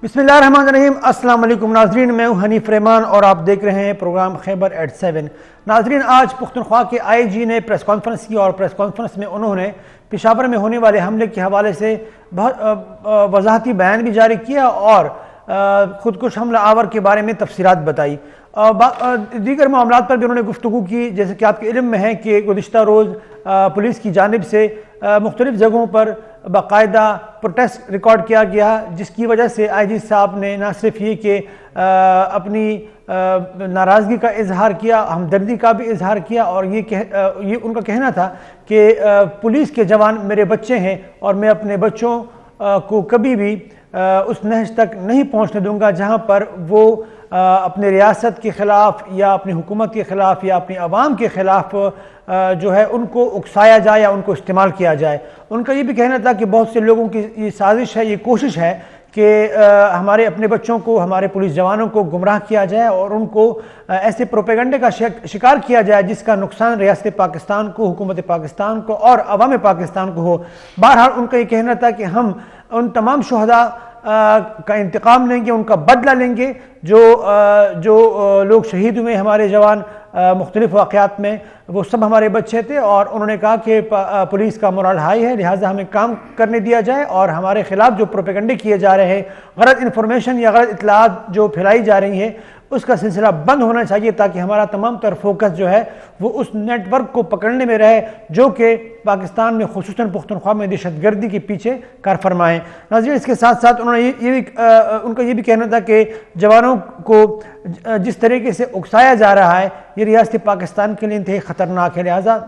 بسم اللہ الرحمن الرحیم۔ السلام علیکم ناظرین، میں ہوں حنیف رحمان اور آپ دیکھ رہے ہیں پروگرام خیبر ایٹ 7۔ ناظرین، آج پختونخوا کے آئی جی نے پریس کانفرنس کی اور پریس کانفرنس میں انہوں نے پشاور میں ہونے والے حملے کے حوالے سے بہت وضاحتی بیان بھی جاری کیا اور خودکش حملہ آور کے بارے میں تفصیلات بتائی۔ دیگر معاملات پر بھی انہوں نے گفتگو کی، جیسے کہ آپ کے علم میں ہے کہ گزشتہ روز پولیس کی جانب سے مختلف جگہوں پر باقاعدہ پروٹیسٹ ریکارڈ کیا گیا، جس کی وجہ سے آئی جی صاحب نے نہ صرف یہ کہ اپنی ناراضگی کا اظہار کیا، ہمدردی کا بھی اظہار کیا، اور یہ ان کا کہنا تھا کہ پولیس کے جوان میرے بچے ہیں اور میں اپنے بچوں کو کبھی بھی اس نہج تک نہیں پہنچنے دوں گا جہاں پر وہ اپنے ریاست کے خلاف یا اپنی حکومت کے خلاف یا اپنی عوام کے خلاف جو ہے ان کو اکسایا جائے یا ان کو استعمال کیا جائے۔ ان کا یہ بھی کہنا تھا کہ بہت سے لوگوں کی یہ سازش ہے، یہ کوشش ہے کہ ہمارے اپنے بچوں کو، ہمارے پولیس جوانوں کو گمراہ کیا جائے اور ان کو ایسے پروپیگنڈے کا شکار کیا جائے جس کا نقصان ریاست پاکستان کو، حکومت پاکستان کو اور عوام پاکستان کو ہو۔ بہرحال ان کا یہ کہنا تھا کہ ہم ان تمام شہداء کا انتقام لیں گے، ان کا بدلہ لیں گے جو لوگ شہید ہوئے ہمارے جوان مختلف واقعات میں، وہ سب ہمارے بچے تھے، اور انہوں نے کہا کہ پولیس کا مورال ہائی ہے، لہٰذا ہمیں کام کرنے دیا جائے اور ہمارے خلاف جو پروپیگنڈے کیے جا رہے ہیں، غلط انفارمیشن یا غلط اطلاعات جو پھیلائی جا رہی ہیں، اس کا سلسلہ بند ہونا چاہیے تاکہ ہمارا تمام تر فوکس جو ہے وہ اس نیٹ ورک کو پکڑنے میں رہے جو کہ پاکستان میں خصوصاً پختونخوا میں دہشت گردی کے پیچھے کار فرمائیں۔ ناظرین، اس کے ساتھ ساتھ انہوں نے ان کا یہ بھی کہنا تھا کہ جوانوں کو جس طریقے سے اکسایا جا رہا ہے یہ ریاست پاکستان کے لیے انتہائی خطرناک ہے، لہٰذا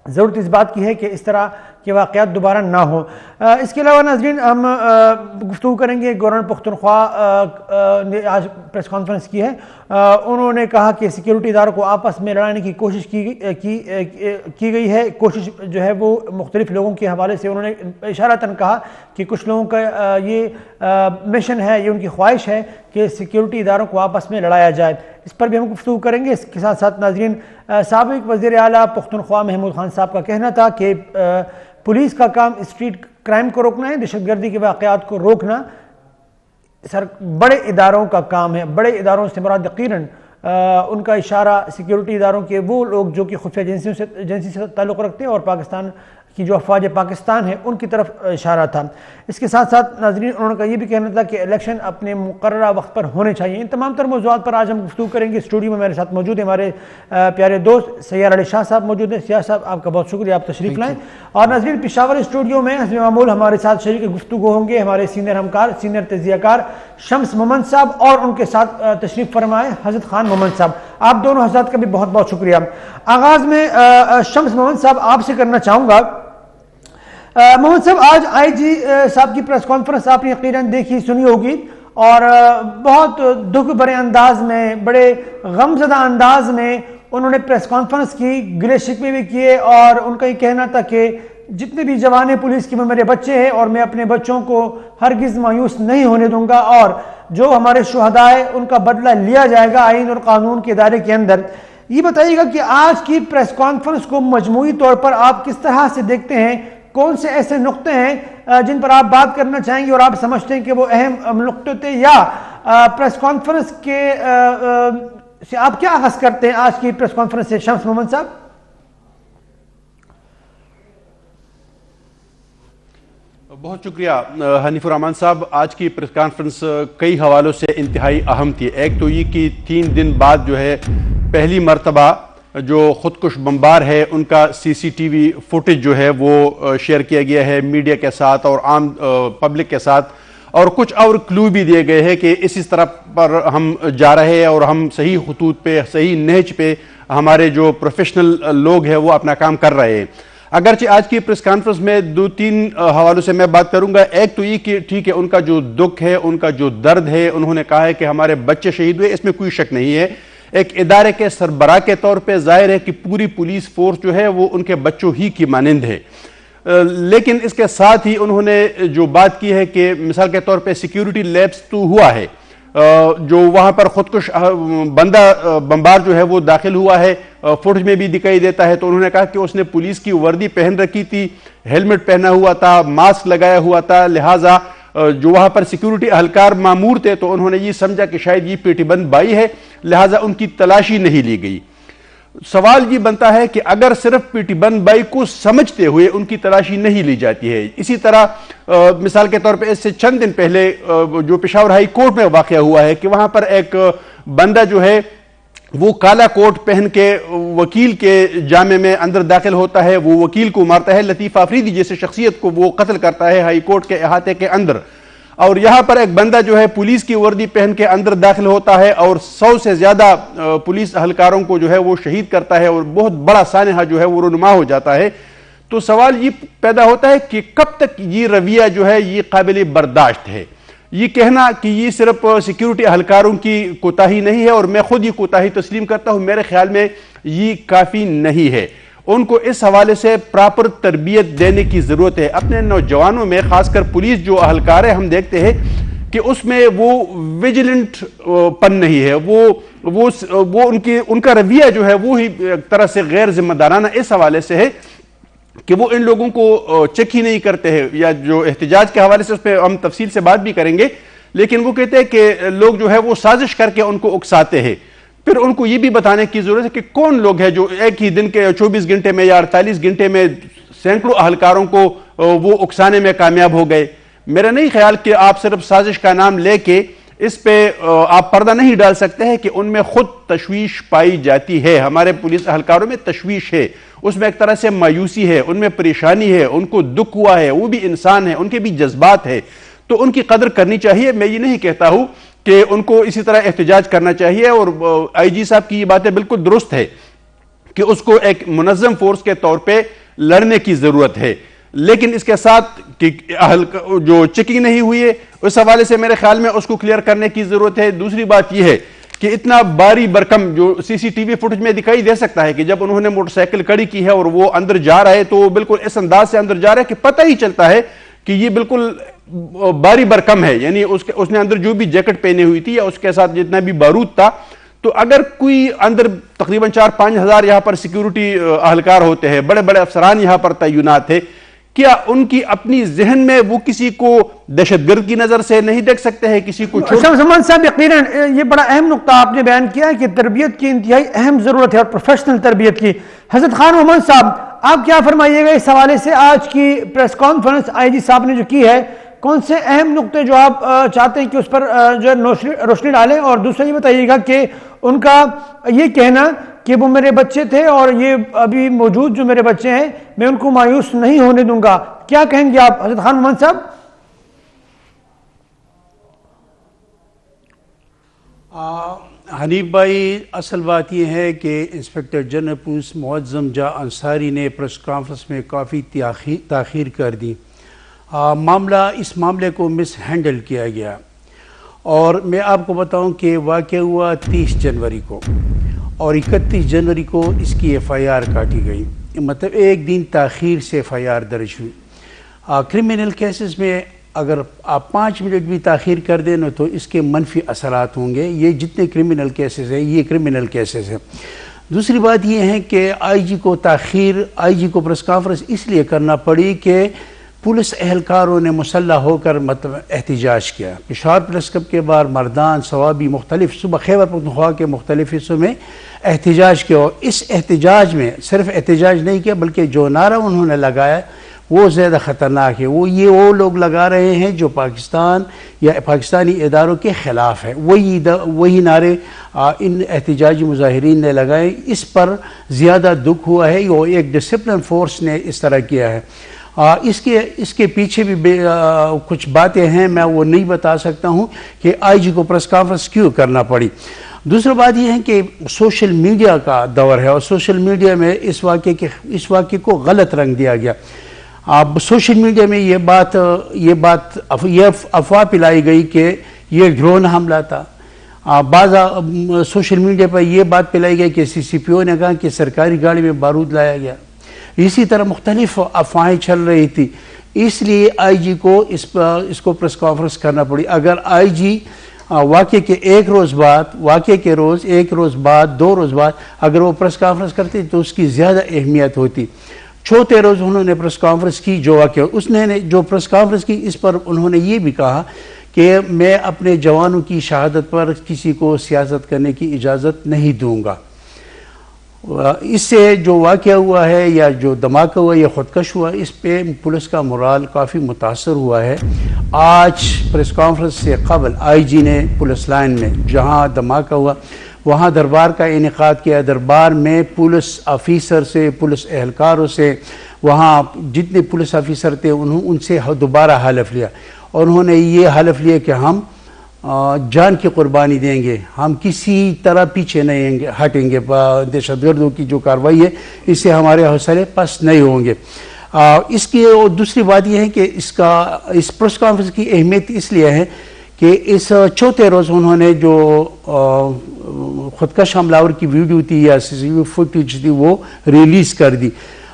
ضرورت اس بات کی ہے کہ اس طرح کے واقعات دوبارہ نہ ہوں۔ اس کے علاوہ ناظرین، ہم گفتگو کریں گے، گورنر پختونخوا نے آج پریس کانفرنس کی ہے، انہوں نے کہا کہ سیکیورٹی اداروں کو آپس میں لڑانے کی کوشش کی گئی ہے۔ کوشش جو ہے وہ مختلف لوگوں کے حوالے سے انہوں نے اشارتاً کہا کہ کچھ لوگوں کا یہ مشن ہے، یہ ان کی خواہش ہے کہ سیکیورٹی اداروں کو آپس میں لڑایا جائے۔ اس پر بھی ہم گفتگو کریں گے۔ اس کے ساتھ ساتھ ناظرین، سابق وزیر اعلیٰ پختونخوا محمود خان صاحب کا کہنا تھا کہ پولیس کا کام اسٹریٹ کرائم کو روکنا ہے، دہشت گردی کے واقعات کو روکنا بڑے اداروں کا کام ہے۔ بڑے اداروں سے مراد یقیناً ان کا اشارہ سیکیورٹی اداروں کے وہ لوگ جو کہ خفیہ ایجنسی سے تعلق رکھتے ہیں اور پاکستان کی جو افواج پاکستان ہے ان کی طرف اشارہ تھا۔ اس کے ساتھ ساتھ ناظرین، انہوں کا یہ بھی کہنا تھا کہ الیکشن اپنے مقررہ وقت پر ہونے چاہیے۔ ان تمام تر موضوعات پر آج ہم گفتگو کریں گے۔ اسٹوڈیو میں میرے ساتھ موجود ہیں ہمارے پیارے دوست سیار علی شاہ صاحب موجود ہیں۔ سیار صاحب، آپ کا بہت شکریہ، آپ تشریف لائیں۔ اور ناظرین، پشاور اسٹوڈیو میں حسب معمول ہمارے ساتھ شریک گفتگو ہوں گے ہمارے سینئر ہمکار، سینئر تجزیہ کار شمس محمد صاحب، اور ان کے ساتھ تشریف فرمائے حضرت خان محمد صاحب۔ آپ دونوں حضرات کا بھی بہت بہت شکریہ۔ آغاز میں شمس محمد صاحب آپ سے کرنا چاہوں گا۔ محمد صاحب، آج آئی جی صاحب کی پریس کانفرنس آپ نے یقیناً دیکھی سنی ہوگی، اور بہت دکھ بھرے انداز میں، بڑے غمزدہ انداز میں انہوں نے پریس کانفرنس کی، گلے شکوے بھی کیے، اور ان کا یہ کہنا تھا کہ جتنے بھی جوان پولیس کے میرے بچے ہیں اور میں اپنے بچوں کو ہرگز مایوس نہیں ہونے دوں گا، اور جو ہمارے شہداء ہیں ان کا بدلہ لیا جائے گا آئین اور قانون کے دائرے کے اندر۔ یہ بتائیے گا کہ آج کی پریس کانفرنس کو مجموعی طور پر آپ کس طرح سے دیکھتے ہیں؟ کون سے ایسے نقطے ہیں جن پر آپ بات کرنا چاہیں گے اور آپ سمجھتے ہیں کہ وہ اہم نقطے تھے، یا پریس کانفرنس کے سے آپ کیا آغاز کرتے ہیں آج کی پریس کانفرنس سے؟ شمس محمد صاحب۔ بہت شکریہ حنیف الرحمان صاحب۔ آج کی پریس کانفرنس کئی حوالوں سے انتہائی اہم تھی۔ ایک تو یہ کہ 3 دن بعد جو ہے پہلی مرتبہ جو خودکش بمبار ہے ان کا سی سی ٹی وی فوٹیج جو ہے وہ شیئر کیا گیا ہے میڈیا کے ساتھ اور عام پبلک کے ساتھ، اور کچھ اور کلو بھی دیے گئے ہیں کہ اسی طرح پر ہم جا رہے ہیں اور ہم صحیح خطوط پہ، صحیح نہج پہ ہمارے جو پروفیشنل لوگ ہیں وہ اپنا کام کر رہے ہیں۔ اگرچہ آج کی پریس کانفرنس میں 2-3 حوالوں سے میں بات کروں گا۔ ایک تو یہ کہ ٹھیک ہے، ان کا جو دکھ ہے، ان کا جو درد ہے، انہوں نے کہا ہے کہ ہمارے بچے شہید ہوئے، اس میں کوئی شک نہیں ہے۔ ایک ادارے کے سربراہ کے طور پہ ظاہر ہے کہ پوری پولیس فورس جو ہے وہ ان کے بچوں ہی کی مانند ہے، لیکن اس کے ساتھ ہی انہوں نے جو بات کی ہے کہ مثال کے طور پہ سیکیورٹی لیپس تو ہوا ہے، جو وہاں پر خودکش بندہ بمبار جو ہے وہ داخل ہوا ہے، فوٹیج میں بھی دکھائی دیتا ہے۔ تو انہوں نے کہا کہ اس نے پولیس کی وردی پہن رکھی تھی، ہیلمٹ پہنا ہوا تھا، ماسک لگایا ہوا تھا، لہٰذا جو وہاں پر سیکیورٹی اہلکار مامور تھے تو انہوں نے یہ سمجھا کہ شاید یہ پیٹی بند بائی ہے، لہٰذا ان کی تلاشی نہیں لی گئی۔ سوال یہ بنتا ہے کہ اگر صرف پیٹی بند بائی کو سمجھتے ہوئے ان کی تلاشی نہیں لی جاتی ہے، اسی طرح مثال کے طور پہ اس سے چند دن پہلے جو پشاور ہائی کورٹ میں واقعہ ہوا ہے کہ وہاں پر ایک بندہ جو ہے وہ کالا کوٹ پہن کے وکیل کے جامع میں اندر داخل ہوتا ہے، وہ وکیل کو مارتا ہے، لطیف آفریدی جیسے شخصیت کو وہ قتل کرتا ہے ہائی کورٹ کے احاطے کے اندر، اور یہاں پر ایک بندہ جو ہے پولیس کی وردی پہن کے اندر داخل ہوتا ہے اور 100 سے زیادہ پولیس اہلکاروں کو جو ہے وہ شہید کرتا ہے اور بہت بڑا سانحہ جو ہے وہ رونما ہو جاتا ہے۔ تو سوال یہ پیدا ہوتا ہے کہ کب تک یہ رویہ جو ہے یہ قابل برداشت ہے؟ یہ کہنا کہ یہ صرف سیکیورٹی اہلکاروں کی کوتاہی نہیں ہے، اور میں خود یہ کوتاہی تسلیم کرتا ہوں، میرے خیال میں یہ کافی نہیں ہے۔ ان کو اس حوالے سے پراپر تربیت دینے کی ضرورت ہے اپنے نوجوانوں میں، خاص کر پولیس جو اہلکار ہے، ہم دیکھتے ہیں کہ اس میں وہ ویجیلنٹ پن نہیں ہے، وہ ان کا رویہ جو ہے وہ ہی ایک طرح سے غیر ذمہ دارانہ اس حوالے سے ہے کہ وہ ان لوگوں کو چیک ہی نہیں کرتے ہیں، یا جو احتجاج کے حوالے سے اس پہ ہم تفصیل سے بات بھی کریں گے، لیکن وہ کہتے ہیں کہ لوگ جو ہے وہ سازش کر کے ان کو اکساتے ہیں۔ پھر ان کو یہ بھی بتانے کی ضرورت ہے کہ کون لوگ ہیں جو ایک ہی دن کے 24 گھنٹے میں یا 48 گھنٹے میں سینکڑوں اہلکاروں کو وہ اکسانے میں کامیاب ہو گئے۔ میرا نہیں خیال کہ آپ صرف سازش کا نام لے کے اس پہ آپ پردہ نہیں ڈال سکتے ہیں کہ ان میں خود تشویش پائی جاتی ہے، ہمارے پولیس اہلکاروں میں تشویش ہے، اس میں ایک طرح سے مایوسی ہے، ان میں پریشانی ہے، ان کو دکھ ہوا ہے، وہ بھی انسان ہے، ان کے بھی جذبات ہے، تو ان کی قدر کرنی چاہیے۔ میں یہ نہیں کہتا ہوں کہ ان کو اسی طرح احتجاج کرنا چاہیے، اور آئی جی صاحب کی یہ باتیں بالکل درست ہے کہ اس کو ایک منظم فورس کے طور پہ لڑنے کی ضرورت ہے، لیکن اس کے ساتھ کہ جو چیکنگ نہیں ہوئی ہے اس حوالے سے میرے خیال میں اس کو کلیئر کرنے کی ضرورت ہے۔ دوسری بات یہ ہے کہ اتنا باری برکم جو سی سی ٹی وی فوٹیج میں دکھائی دے سکتا ہے کہ جب انہوں نے موٹر سائیکل کھڑی کی ہے اور وہ اندر جا رہا ہے تو وہ بالکل اس انداز سے اندر جا رہا ہے کہ پتہ ہی چلتا ہے کہ یہ بالکل باری برکم ہے، یعنی اس نے اندر جو بھی جیکٹ پہنی ہوئی تھی یا اس کے ساتھ جتنا بھی بارود تھا، تو اگر کوئی اندر تقریباً 4-5 ہزار یہاں پر سیکیورٹی اہلکار ہوتے ہیں، بڑے بڑے افسران یہاں پر تعینات ہیں، کیا ان کی اپنی ذہن میں وہ کسی کو دہشت گرد کی نظر سے نہیں دیکھ سکتے ہیں، کسی کو سلمان صاحب یقیناً یہ بڑا اہم نقطہ آپ نے بیان کیا ہے کہ تربیت کی انتہائی اہم ضرورت ہے اور پروفیشنل تربیت کی۔ حضرت خان محمد صاحب آپ کیا فرمائیے گا اس حوالے سے؟ آج کی پریس کانفرنس آئی جی صاحب نے جو کی ہے، کون سے اہم نقطے جو آپ چاہتے ہیں کہ اس پر جو روشنی ڈالیں، اور دوسرا یہ بتائیے گا کہ ان کا یہ کہنا کہ وہ میرے بچے تھے اور یہ ابھی موجود جو میرے بچے ہیں میں ان کو مایوس نہیں ہونے دوں گا، کیا کہیں گے آپ حضرت خان محمد صاحب؟ حنیف بھائی، اصل بات یہ ہے کہ انسپیکٹر جنرل پولیس معظم جاں انصاری نے پریس کانفرنس میں کافی تاخیر کر دی۔ اس معاملے کو مس ہینڈل کیا گیا، اور میں آپ کو بتاؤں کہ واقعہ ہوا 30 جنوری کو اور 31 جنوری کو اس کی ایف آئی آر کاٹی گئی، مطلب ایک دن تاخیر سے ایف آئی آر درج ہوئی۔ کرمنل کیسز میں اگر آپ 5 منٹ بھی تاخیر کر دیں تو اس کے منفی اثرات ہوں گے۔ یہ جتنے کرمنل کیسز ہیں یہ کرمنل کیسز ہیں۔ دوسری بات یہ ہے کہ آئی جی کو پریس کانفرنس اس لیے کرنا پڑی کہ پولیس اہلکاروں نے مسلح ہو کر مطلب احتجاج کیا۔ پشاور پریس کلب کے بعد مردان، صوابی، مختلف صوبہ خیبر پختونخوا کے مختلف حصوں میں احتجاج کیا، اور اس احتجاج میں صرف احتجاج نہیں کیا بلکہ جو نعرہ انہوں نے لگایا وہ زیادہ خطرناک ہے۔ وہ لوگ لگا رہے ہیں جو پاکستان یا پاکستانی اداروں کے خلاف ہے، وہی نعرے ان احتجاجی مظاہرین نے لگائے۔ اس پر زیادہ دکھ ہوا ہے، وہ ایک ڈسپلن فورس نے اس طرح کیا ہے۔ اس کے پیچھے بھی کچھ باتیں ہیں، میں وہ نہیں بتا سکتا ہوں کہ آئی جی کو پریس کانفرنس کیوں کرنا پڑی۔ دوسری بات یہ ہے کہ سوشل میڈیا کا دور ہے، اور سوشل میڈیا میں اس واقعے کو غلط رنگ دیا گیا۔ سوشل میڈیا میں یہ افواہ پلائی گئی کہ یہ ڈرون حملہ تھا۔ بعض سوشل میڈیا پر یہ بات پلائی گئی کہ سی سی پی او نے کہا کہ سرکاری گاڑی میں بارود لایا گیا۔ اسی طرح مختلف افواہیں چل رہی تھی، اس لیے آئی جی کو اس کو پریس کانفرنس کرنا پڑی۔ اگر آئی جی واقعے کے ایک روز بعد 2 روز بعد اگر وہ پریس کانفرنس کرتے تو اس کی زیادہ اہمیت ہوتی۔ چوتھے روز انہوں نے پریس کانفرنس کی جو واقعہ اس نے جو پریس کانفرنس کی اس پر انہوں نے یہ بھی کہا کہ میں اپنے جوانوں کی شہادت پر کسی کو سیاست کرنے کی اجازت نہیں دوں گا. اس سے جو واقعہ ہوا ہے یا جو دھماکہ ہوا یا خودکش ہوا اس پہ پولیس کا مورال کافی متاثر ہوا ہے. آج پریس کانفرنس سے قبل آئی جی نے پولیس لائن میں جہاں دھماکہ ہوا وہاں دربار کا انعقاد کیا. دربار میں پولیس آفیسر سے پولیس اہلکاروں سے وہاں جتنے پولیس آفیسر تھے ان سے دوبارہ حلف لیا اور انہوں نے یہ حلف لیا کہ ہم جان کی قربانی دیں گے, ہم کسی طرح پیچھے نہیں ہٹیں گے. دہشت گردوں کی جو کارروائی ہے اس سے ہمارے حوصلے پست نہیں ہوں گے. اس کی دوسری بات یہ ہے کہ اس پریس کانفرنس کی اہمیت اس لیے ہے کہ اس چوتھے روز انہوں نے جو خودکش حملہ آور کی ویڈیو تھی یا سی سی ٹی وی فوٹیج تھی وہ ریلیز کر دی.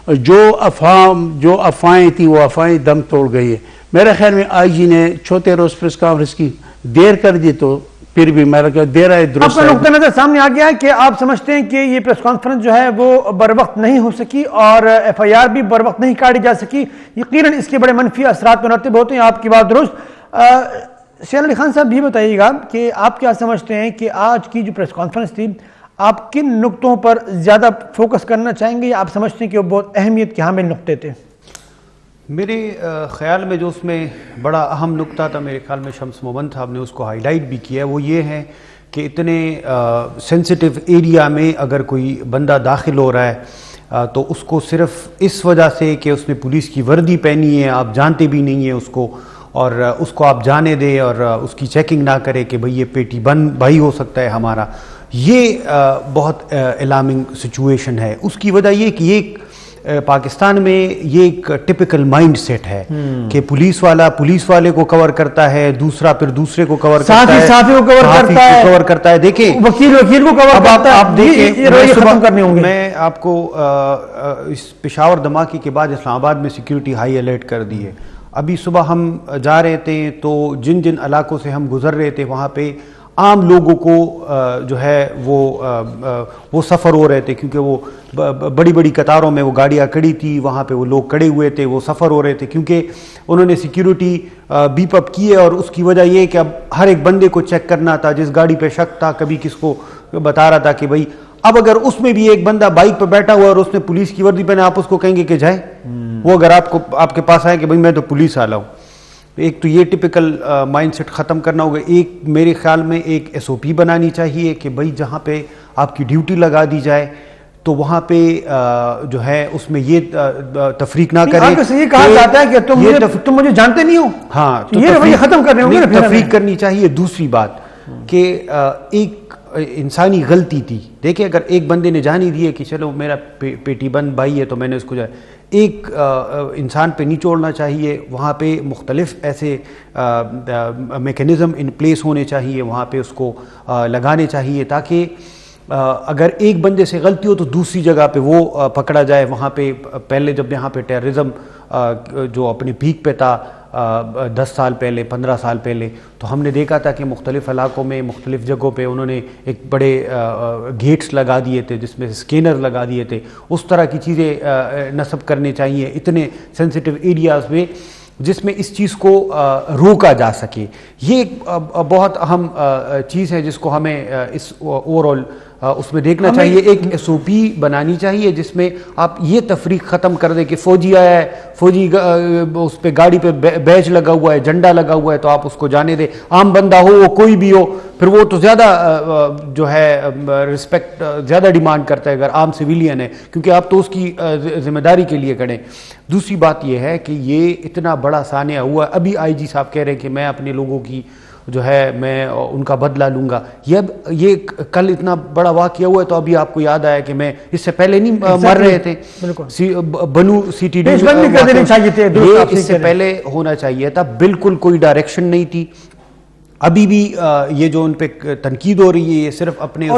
جو افواہیں تھی وہ افواہیں دم توڑ گئی ہے. میرے خیال میں آئی جی نے چوتھے روز پریس کانفرنس کی دیر کر دی تو پھر بھی میرا کیا دیر ہے درست. آپ کا نقطہ نظر سامنے آ گیا کہ آپ سمجھتے ہیں کہ یہ پریس کانفرنس جو ہے وہ بر وقت نہیں ہو سکی اور ایف آئی آر بھی بر وقت نہیں کاٹی جا سکی. یقیناً اس کے بڑے منفی اثرات مرتب ہوتے ہیں. آپ کی بات درست. سیال علی خان صاحب یہ بتائیے گا کہ آپ کیا سمجھتے ہیں کہ آج کی جو پریس کانفرنس تھی آپ کن نقطوں پر زیادہ فوکس کرنا چاہیں گے یا آپ سمجھتے ہیں کہ وہ بہت اہمیت کے حامل نقطے تھے؟ میرے خیال میں جو اس میں بڑا اہم نقطہ تھا میرے خیال میں شمس مومن صاحب نے اس کو ہائی لائٹ بھی کیا ہے وہ یہ ہے کہ اتنے سینسٹیو ایریا میں اگر کوئی بندہ داخل ہو رہا ہے تو اس کو صرف اس وجہ سے کہ اس نے پولیس کی وردی پہنی ہے, آپ جانتے بھی نہیں ہیں اس کو, اور اس کو آپ جانے دیں اور اس کی چیکنگ نہ کرے کہ بھئی یہ پیٹی بند بھائی ہو سکتا ہے ہمارا, یہ بہت الارمنگ سچویشن ہے. اس کی وجہ یہ کہ یہ پاکستان میں یہ ایک ٹپیکل مائنڈ سیٹ ہے کہ پولیس والا پولیس والے کو کور کرتا ہے, دوسرا پھر دوسرے کو کور کرتا ہے, صحافی کو کور کرتا ہے, دیکھیں وکیل کو کور کرتا ہے. آپ دیکھیں ختم کرنے ہوں گے. میں آپ کو اس پشاور دھماکے کے بعد اسلام آباد میں سیکیورٹی ہائی الرٹ کر دی ہے. ابھی صبح ہم جا رہے تھے تو جن علاقوں سے ہم گزر رہے تھے وہاں پہ عام لوگوں کو جو ہے وہ سفر ہو رہے تھے کیونکہ وہ بڑی بڑی قطاروں میں وہ گاڑیاں کھڑی تھی, وہاں پہ وہ لوگ کھڑے ہوئے تھے, وہ سفر ہو رہے تھے کیونکہ انہوں نے سیکیورٹی بیپ اپ کی ہے. اور اس کی وجہ یہ کہ اب ہر ایک بندے کو چیک کرنا تھا, جس گاڑی پہ شک تھا کبھی کس کو بتا رہا تھا کہ بھائی اب اگر اس میں بھی ایک بندہ بائک پہ بیٹھا ہوا اور اس نے پولیس کی وردی پہنے, آپ اس کو کہیں گے کہ جائے, وہ اگر آپ کے پاس آئے کہ بھائی میں تو پولیس والا ہوں. ایک تو یہ ٹپیکل مائنڈ سیٹ ختم کرنا ہوگا. ایک میرے خیال میں ایک ایس او پی بنانی چاہیے کہ بھائی جہاں پہ آپ کی ڈیوٹی لگا دی جائے تو وہاں پہ جو ہے اس میں یہ تفریق نہ کریں. یہ کہا جاتا ہے کہ تم مجھے جانتے نہیں ہو, ہاں یہ ختم کرنے ہوں گے. تفریق کرنی چاہیے. دوسری بات کہ ایک انسانی غلطی تھی. دیکھیں اگر ایک بندے نے جان ہی دی ہے کہ چلو میرا پیٹی بند بھائی ہے تو میں نے اس کو جائے, ایک انسان پہ نہیں چھوڑنا چاہیے. وہاں پہ مختلف ایسے میکینزم ان پلیس ہونے چاہیے, وہاں پہ اس کو لگانے چاہیے تاکہ اگر ایک بندے سے غلطی ہو تو دوسری جگہ پہ وہ پکڑا جائے. وہاں پہ پہلے جب یہاں پہ ٹیررزم جو اپنے پیک پہ تھا 10 سال پہلے 15 سال پہلے, تو ہم نے دیکھا تھا کہ مختلف علاقوں میں مختلف جگہوں پہ انہوں نے ایک بڑے گیٹس لگا دیے تھے جس میں اسکینر لگا دیے تھے. اس طرح کی چیزیں نصب کرنے چاہیے اتنے سینسٹیو ایریاز میں جس میں اس چیز کو روکا جا سکے. یہ ایک بہت اہم چیز ہے جس کو ہمیں اس اوور آل اس میں دیکھنا چاہیے. ایک ایس او پی بنانی چاہیے جس میں آپ یہ تفریق ختم کر دیں کہ فوجی آیا ہے, فوجی اس پہ گاڑی پہ بیج لگا ہوا ہے, جھنڈا لگا ہوا ہے تو آپ اس کو جانے دیں. عام بندہ ہو وہ کوئی بھی ہو پھر وہ تو زیادہ جو ہے رسپیکٹ زیادہ ڈیمانڈ کرتا ہے اگر عام سویلین ہے, کیونکہ آپ تو اس کی ذمہ داری کے لیے کھڑے. دوسری بات یہ ہے کہ یہ اتنا بڑا سانحہ ہوا. ابھی آئی جی صاحب کہہ رہے ہیں کہ میں اپنے لوگوں کی جو ہے میں ان کا بدلہ لوں گا. یہ کل اتنا بڑا واقعہ ہوا ہے تو ابھی آپ کو یاد آیا کہ میں اس سے پہلے نہیں مر رہے تھے. بنو سی ٹی ڈی اس سے پہلے ہونا چاہیے تھا. بالکل کوئی ڈائریکشن نہیں تھی. ابھی بھی یہ جو ان پہ تنقید ہو رہی ہے یہ صرف اپنے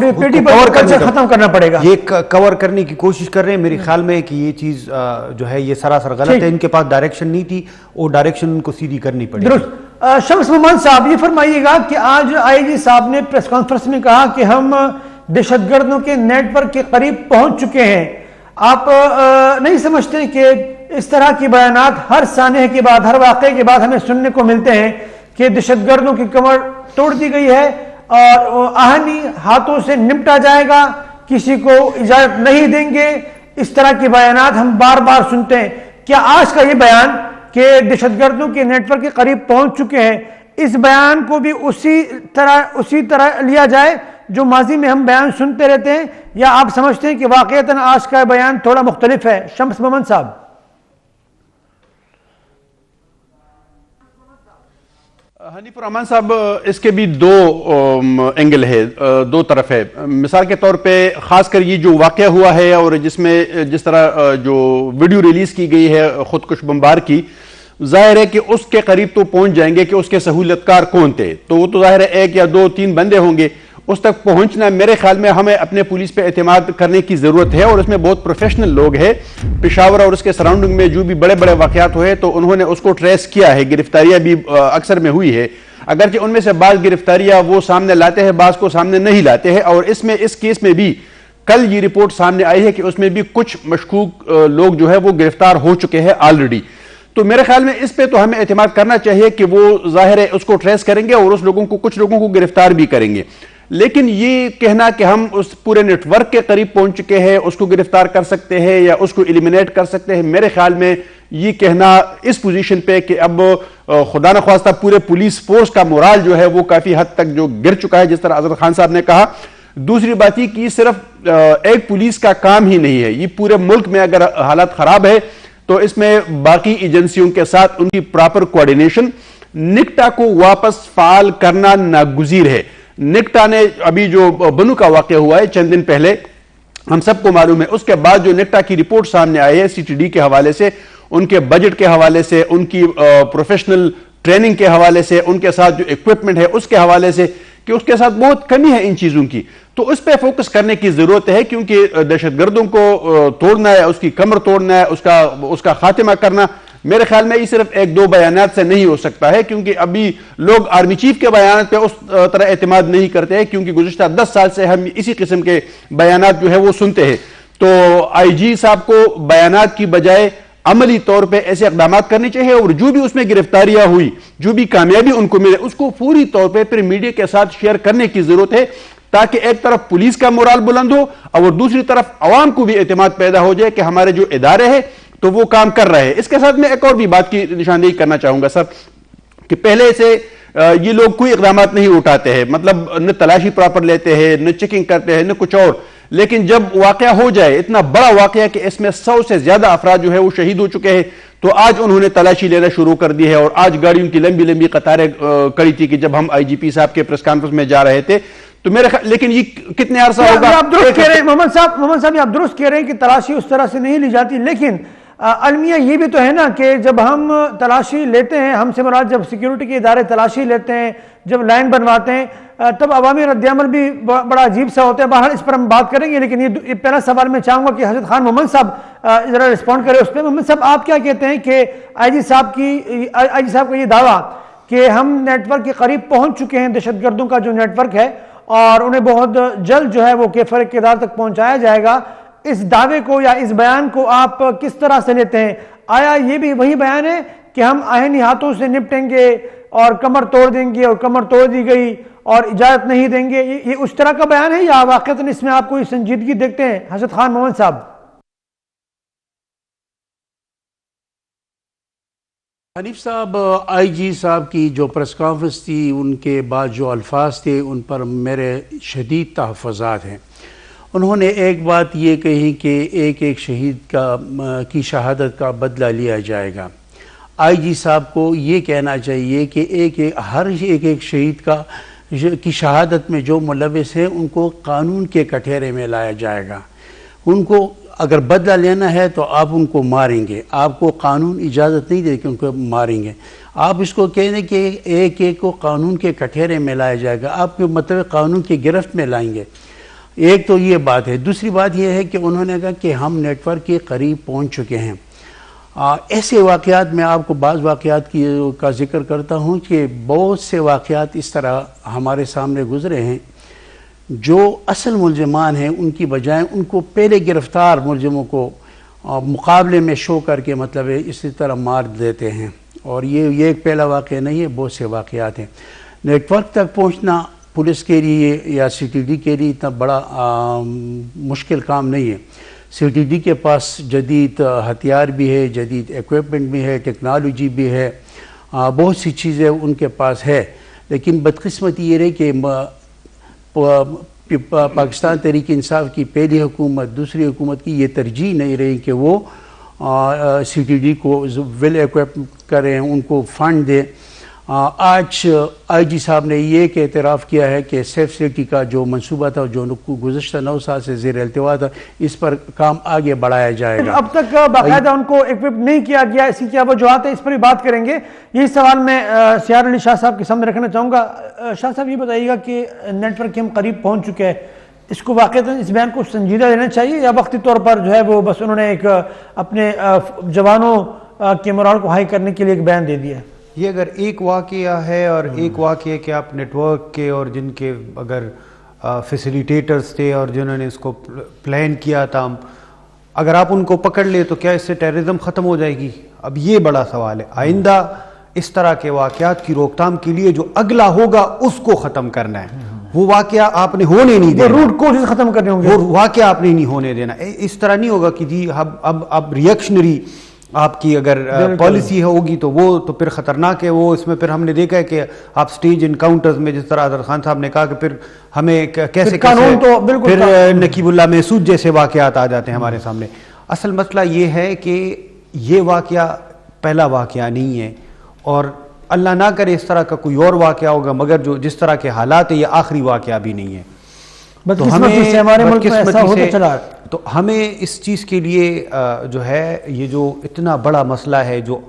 ختم کرنا پڑے گا, یہ کور کرنے کی کوشش کر رہے ہیں. میرے خیال میں کہ یہ چیز جو ہے یہ سراسر غلط ہے. ان کے پاس ڈائریکشن نہیں تھی, وہ ڈائریکشن ان کو سیدھی کرنی پڑی. شمس مومن صاحب یہ فرمائیے گا کہ آج آئی جی صاحب نے پریس کانفرنس میں کہا کہ ہم دہشت گردوں کے نیٹ ورک کے قریب پہنچ چکے ہیں. آپ نہیں سمجھتے کہ اس طرح کی بیانات ہر سانحے کے بعد، ہر واقعے کے بعد ہمیں سننے کو ملتے ہیں کہ دہشت گردوں کی کمر توڑ دی گئی ہے اور آہنی ہاتھوں سے نمٹا جائے گا، کسی کو اجازت نہیں دیں گے، اس طرح کی بیانات ہم بار بار سنتے ہیں؟ کیا آج کا یہ بیان کہ دہشت گردوں کے نیٹ ورک کے قریب پہنچ چکے ہیں، اس بیان کو بھی اسی طرح لیا جائے جو ماضی میں ہم بیان سنتے رہتے ہیں، یا آپ سمجھتے ہیں کہ واقعتاً آج کا بیان تھوڑا مختلف ہے؟ شمس محمد صاحب. حنیف الرحمان صاحب، اس کے بھی دو اینگل ہے، دو طرف ہے. مثال کے طور پہ خاص کر یہ جو واقعہ ہوا ہے اور جس طرح جو ویڈیو ریلیز کی گئی ہے خودکش بمبار کی، ظاہر ہے کہ اس کے قریب تو پہنچ جائیں گے کہ اس کے سہولت کار کون تھے، تو وہ تو ظاہر ہے 1 یا 2 3 بندے ہوں گے. اس تک پہنچنا میرے خیال میں ہمیں اپنے پولیس پہ اعتماد کرنے کی ضرورت ہے، اور اس میں بہت پروفیشنل لوگ ہیں. پشاور اور اس کے سراؤنڈنگ میں جو بھی بڑے بڑے واقعات ہوئے تو انہوں نے اس کو ٹریس کیا ہے، گرفتاریاں بھی اکثر میں ہوئی ہے، اگرچہ ان میں سے بعض گرفتاریاں وہ سامنے لاتے ہیں، بعض کو سامنے نہیں لاتے ہیں. اور اس کیس میں بھی کل یہ رپورٹ سامنے آئی ہے کہ اس میں بھی کچھ مشکوک لوگ جو ہے وہ گرفتار ہو چکے ہیں آلریڈی. تو میرے خیال میں اس پہ تو ہمیں اعتماد کرنا چاہیے کہ وہ ظاہر ہے اس کو ٹریس کریں گے اور اس کچھ لوگوں کو گرفتار بھی کریں گے. لیکن یہ کہنا کہ ہم اس پورے نیٹ ورک کے قریب پہنچ چکے ہیں، اس کو گرفتار کر سکتے ہیں یا اس کو ایلیمینیٹ کر سکتے ہیں، میرے خیال میں یہ کہنا اس پوزیشن پہ کہ اب خدا نخواستہ پورے پولیس فورس کا مورال جو ہے وہ کافی حد تک جو گر چکا ہے، جس طرح اظہر خان صاحب نے کہا. دوسری بات یہ کہ یہ صرف ایک پولیس کا کام ہی نہیں ہے، یہ پورے ملک میں اگر حالات خراب ہے تو اس میں باقی ایجنسیوں کے ساتھ ان کی پراپر کوارڈینیشن، نکٹا کو واپس فعال کرنا ناگزیر ہے. نکٹا نے ابھی جو بنو کا واقعہ ہوا ہے چند دن پہلے، ہم سب کو معلوم ہے، اس کے بعد جو نکٹا کی رپورٹ سامنے آئی ہے CTD کے حوالے سے، ان کے بجٹ کے حوالے سے، ان کی پروفیشنل ٹریننگ کے حوالے سے، ان کے ساتھ جو ایکوپمنٹ ہے اس کے حوالے سے، کہ اس کے ساتھ بہت کمی ہے ان چیزوں کی. تو اس پہ فوکس کرنے کی ضرورت ہے، کیونکہ دہشت گردوں کو توڑنا ہے، اس کی کمر توڑنا ہے، اس کا خاتمہ کرنا، میرے خیال میں یہ صرف 1-2 بیانات سے نہیں ہو سکتا ہے. کیونکہ ابھی لوگ آرمی چیف کے بیانات پہ اس طرح اعتماد نہیں کرتے ہیں، کیونکہ گزشتہ 10 سال سے ہم اسی قسم کے بیانات جو ہے وہ سنتے ہیں. تو IG صاحب کو بیانات کی بجائے عملی طور پہ ایسے اقدامات کرنے چاہیے، اور جو بھی اس میں گرفتاریاں ہوئی، جو بھی کامیابی ان کو ملے، اس کو فوری طور پہ پھر میڈیا کے ساتھ شیئر کرنے کی ضرورت ہے، تاکہ ایک طرف پولیس کا مورال بلند ہو اور دوسری طرف عوام کو بھی اعتماد پیدا ہو جائے کہ ہمارے جو ادارے ہیں تو وہ کام کر رہے ہیں. اس کے ساتھ میں ایک اور بھی بات کی نشاندہی کرنا چاہوں گا سر، کہ پہلے سے یہ لوگ کوئی اقدامات نہیں اٹھاتے ہیں، مطلب نہ تلاشی پراپر لیتے ہیں، نہ چیکنگ کرتے ہیں، نہ کچھ اور. لیکن جب واقعہ ہو جائے، اتنا بڑا واقعہ کہ اس میں 100 سے زیادہ افراد جو ہے وہ شہید ہو چکے ہیں، تو آج انہوں نے تلاشی لینا شروع کر دی ہے. اور آج گاڑیوں کی لمبی لمبی قطاریں کڑی تھی کہ جب ہم IGP صاحب کے پریس کانفرنس میں جا رہے تھے. تو میرے لیکن یہ کتنے عرصہ ہوگا؟ آپ درست کہہ رہے ہیں محمد صاحب، آپ درست کہہ رہے ہیں کہ تلاشی اس طرح سے نہیں لی جاتی، لیکن المیہ یہ بھی تو ہے نا کہ جب ہم تلاشی لیتے ہیں، ہم سے مراد جب سیکیورٹی کے ادارے تلاشی لیتے ہیں، جب لائن بنواتے ہیں، تب عوامی رد عمل بھی بڑا عجیب سا ہوتا ہے. بہرحال اس پر ہم بات کریں گے، لیکن یہ پہلا سوال میں چاہوں گا کہ حضرت خان محمد صاحب ذرا رسپونڈ کرے اس پہ. محمد صاحب، آپ کیا کہتے ہیں کہ IG صاحب کا یہ دعویٰ کہ ہم نیٹ ورک کے قریب پہنچ چکے ہیں، دہشت گردوں کا جو نیٹ ورک ہے، اور انہیں بہت جلد جو ہے وہ کیفر اقتدار تک پہنچایا جائے گا، اس دعوے کو یا اس بیان کو آپ کس طرح سے لیتے ہیں؟ آیا یہ بھی وہی بیان ہے کہ ہم آہنی ہاتھوں سے نپٹیں گے اور کمر توڑ دیں گے اور کمر توڑ دی گئی اور اجازت نہیں دیں گے، یہ اس طرح کا بیان ہے، یا واقعتاً اس میں آپ کوئی سنجیدگی دیکھتے ہیں؟ حضرت خان محمد صاحب. حنیف صاحب، IG صاحب کی جو پریس کانفرنس تھی، ان کے بعد جو الفاظ تھے ان پر میرے شدید تحفظات ہیں. انہوں نے ایک بات یہ کہی کہ ایک شہید کی شہادت کا بدلہ لیا جائے گا. IG صاحب کو یہ کہنا چاہیے کہ ہر ایک شہید کی شہادت میں جو ملوث ہیں ان کو قانون کے کٹہرے میں لایا جائے گا. ان کو اگر بدلہ لینا ہے تو آپ ان کو ماریں گے، آپ کو قانون اجازت نہیں دے کہ ان کو ماریں گے. آپ اس کو کہنے کہ ایک کو قانون کے کٹہرے میں لایا جائے گا، آپ کے مطلب قانون کی گرفت میں لائیں گے. ایک تو یہ بات ہے. دوسری بات یہ ہے کہ انہوں نے کہا کہ ہم نیٹ ورک کے قریب پہنچ چکے ہیں. ایسے واقعات میں آپ کو بعض واقعات کا ذکر کرتا ہوں کہ بہت سے واقعات اس طرح ہمارے سامنے گزرے ہیں جو اصل ملزمان ہیں ان کی بجائے ان کو پہلے گرفتار ملزموں کو مقابلے میں شو کر کے مطلب ہے اسی طرح مار دیتے ہیں. اور یہ ایک پہلا واقعہ نہیں ہے، بہت سے واقعات ہیں. نیٹ ورک تک پہنچنا پولیس کے لیے یا سی ٹی ڈی کے لیے اتنا بڑا مشکل کام نہیں ہے. سی ٹی ڈی کے پاس جدید ہتھیار بھی ہے، جدید ایکوپمنٹ بھی ہے، ٹیکنالوجی بھی ہے، بہت سی چیزیں ان کے پاس ہے. لیکن بدقسمتی یہ رہی کہ پاکستان تحریک انصاف کی پہلی حکومت دوسری حکومت کی یہ ترجیح نہیں رہی کہ وہ سی ٹی ڈی کو ویل ایکوپ کریں، ان کو فنڈ دیں. آج آئی جی صاحب نے یہ ایک اعتراف کیا ہے کہ سیف سٹی کا جو منصوبہ تھا جو گزشتہ 9 سال سے زیر التوا تھا، اس پر کام آگے بڑھایا جائے گا. اب تک باقاعدہ ان کو ایکوپ نہیں کیا گیا، اس کی کیا وجوہات ہے، اس پر بھی بات کریں گے. یہی سوال میں سیار علی شاہ صاحب کے سامنے رکھنا چاہوں گا. شاہ صاحب یہ بتائیے گا کہ نیٹ ورک کے ہم قریب پہنچ چکے ہیں، اس کو واقعی اس بیان کو سنجیدہ لینا چاہیے یا وقتی طور پر جو ہے وہ بس انہوں نے ایک اپنے جوانوں کے مورال کو ہائی کرنے کے لیے ایک بیان دے دیا ہے؟ یہ اگر ایک واقعہ ہے اور ایک واقعہ کہ آپ نیٹ ورک کے اور جن کے اگر فیسیلیٹیٹرز تھے اور جنہوں نے اس کو پلان کیا تھا، اگر آپ ان کو پکڑ لے تو کیا اس سے ٹیررزم ختم ہو جائے گی؟ اب یہ بڑا سوال ہے. آئندہ اس طرح کے واقعات کی روک تھام کے لیے جو اگلا ہوگا اس کو ختم کرنا ہے. وہ واقعہ آپ نے ہونے نہیں دینا، روٹ کوز ختم کرنے ہوں گے، وہ واقعہ آپ نے نہیں ہونے دینا. اس طرح نہیں ہوگا کہ جی اب ریئیکشنری آپ کی اگر پالیسی ہوگی تو وہ تو پھر خطرناک ہے. وہ اس میں پھر ہم نے دیکھا ہے کہ آپ سٹیج انکاؤنٹرز میں جس طرح اظہر خان صاحب نے کہا کہ پھر ہمیں کیسے پھر نقیب اللہ محسود جیسے واقعات آ جاتے ہیں ہمارے سامنے. اصل مسئلہ یہ ہے کہ یہ واقعہ پہلا واقعہ نہیں ہے اور اللہ نہ کرے اس طرح کا کوئی اور واقعہ ہوگا، مگر جو جس طرح کے حالات ہیں یہ آخری واقعہ بھی نہیں ہے. تو ہمیں اس چیز کے لیے جو ہے یہ جو اتنا بڑا مسئلہ ہے جو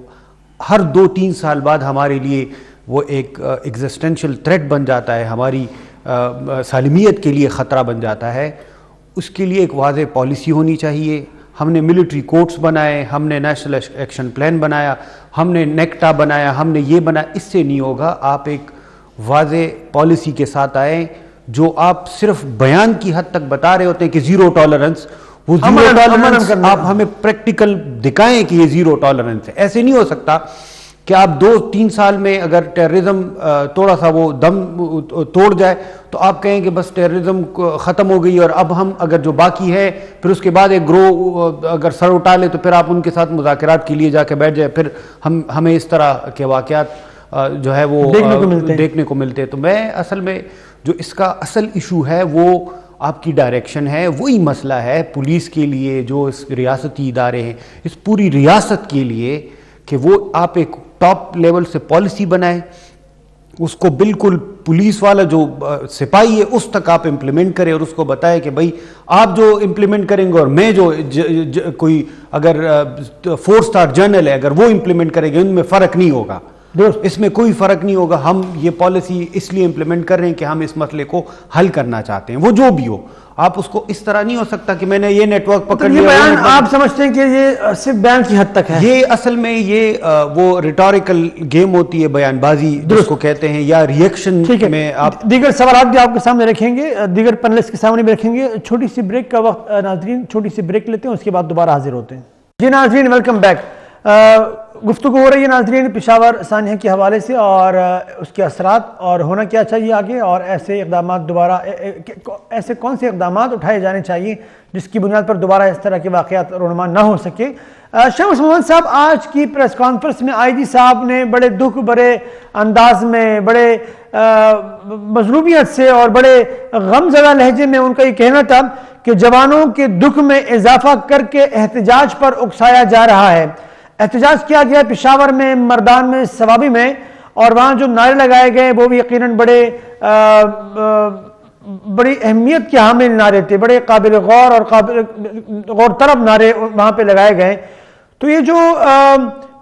ہر 2-3 سال بعد ہمارے لیے وہ ایک ایگزسٹینشل تھریٹ بن جاتا ہے، ہماری سالمیت کے لیے خطرہ بن جاتا ہے، اس کے لیے ایک واضح پالیسی ہونی چاہیے. ہم نے ملٹری کورٹس بنائے، ہم نے نیشنل ایکشن پلان بنایا، ہم نے نیکٹا بنایا، ہم نے یہ بنایا، اس سے نہیں ہوگا. آپ ایک واضح پالیسی کے ساتھ آئیں جو آپ صرف بیان کی حد تک بتا رہے ہوتے ہیں کہ زیرو ٹالرنس، وہ زیرو ٹالرنس آپ ہمیں پریکٹیکل دکھائیں کہ یہ زیرو ٹالرنس ہے. ایسے نہیں ہو سکتا کہ آپ 2-3 سال میں اگر ٹیررزم تھوڑا سا وہ دم توڑ جائے تو آپ کہیں کہ بس ٹیررزم ختم ہو گئی اور اب ہم اگر جو باقی ہے پھر اس کے بعد ایک گروہ اگر سر اٹھا لے تو پھر آپ ان کے ساتھ مذاکرات کے لیے جا کے بیٹھ جائے. پھر ہمیں اس طرح کے واقعات جو ہے وہ دیکھنے کو ملتے. تو میں اصل میں جو اس کا اصل ایشو ہے وہ آپ کی ڈائریکشن ہے. وہی مسئلہ ہے پولیس کے لیے، جو اس ریاستی ادارے ہیں، اس پوری ریاست کے لیے کہ وہ آپ ایک ٹاپ لیول سے پالیسی بنائیں، اس کو بالکل پولیس والا جو سپاہی ہے اس تک آپ امپلیمنٹ کریں اور اس کو بتائیں کہ بھائی آپ جو امپلیمنٹ کریں گے اور میں جو کوئی اگر 4 سٹار جنرل ہے اگر وہ امپلیمنٹ کریں گے ان میں فرق نہیں ہوگا، اس میں کوئی فرق نہیں ہوگا. ہم یہ پالیسی اس لیے امپلیمنٹ کر رہے ہیں کہ ہم اس مسئلے کو حل کرنا چاہتے ہیں، وہ جو بھی ہو. آپ اس کو اس طرح نہیں ہو سکتا کہ میں نے یہ نیٹ ورک پکڑ لیا. بیان آپ سمجھتے ہیں کہ یہ صرف بیان کی حد تک ہے؟ یہ اصل میں یہ وہ ریٹوریکل گیم ہوتی ہے، بیان بازی جس کو کہتے ہیں، یا ریئیکشن میں آپ دیگر سوالات بھی آپ کے سامنے رکھیں گے، دیگر پینلسٹ کے سامنے بھی رکھیں گے. چھوٹی سی بریک کا وقت ناظرین، چھوٹی سی بریک لیتے ہیں، اس کے بعد دوبارہ حاضر ہوتے ہیں. جی ناظرین ویلکم بیک. گفتگو ہو رہی ہے ناظرین پشاور سانحہ کے حوالے سے اور اس کے اثرات اور ہونا کیا چاہیے آگے، اور ایسے اقدامات دوبارہ ایسے کون سے اقدامات اٹھائے جانے چاہیے جس کی بنیاد پر دوبارہ اس طرح کے واقعات رونما نہ ہو سکے. شمس محمد صاحب، آج کی پریس کانفرنس میں آئی جی صاحب نے بڑے دکھ بھرے انداز میں، بڑے مظلومیت سے اور بڑے غم زدہ لہجے میں ان کا یہ کہنا تھا کہ جوانوں کے دکھ میں اضافہ کر کے احتجاج پر اکسایا جا رہا ہے. احتجاج کیا گیا پشاور میں، مردان میں، ثوابی میں، اور وہاں جو نعرے لگائے گئے وہ بھی یقیناً بڑی اہمیت کے حامل نعرے تھے، بڑے قابل غور اور قابل غور طلب نعرے وہاں پہ لگائے گئے. تو یہ جو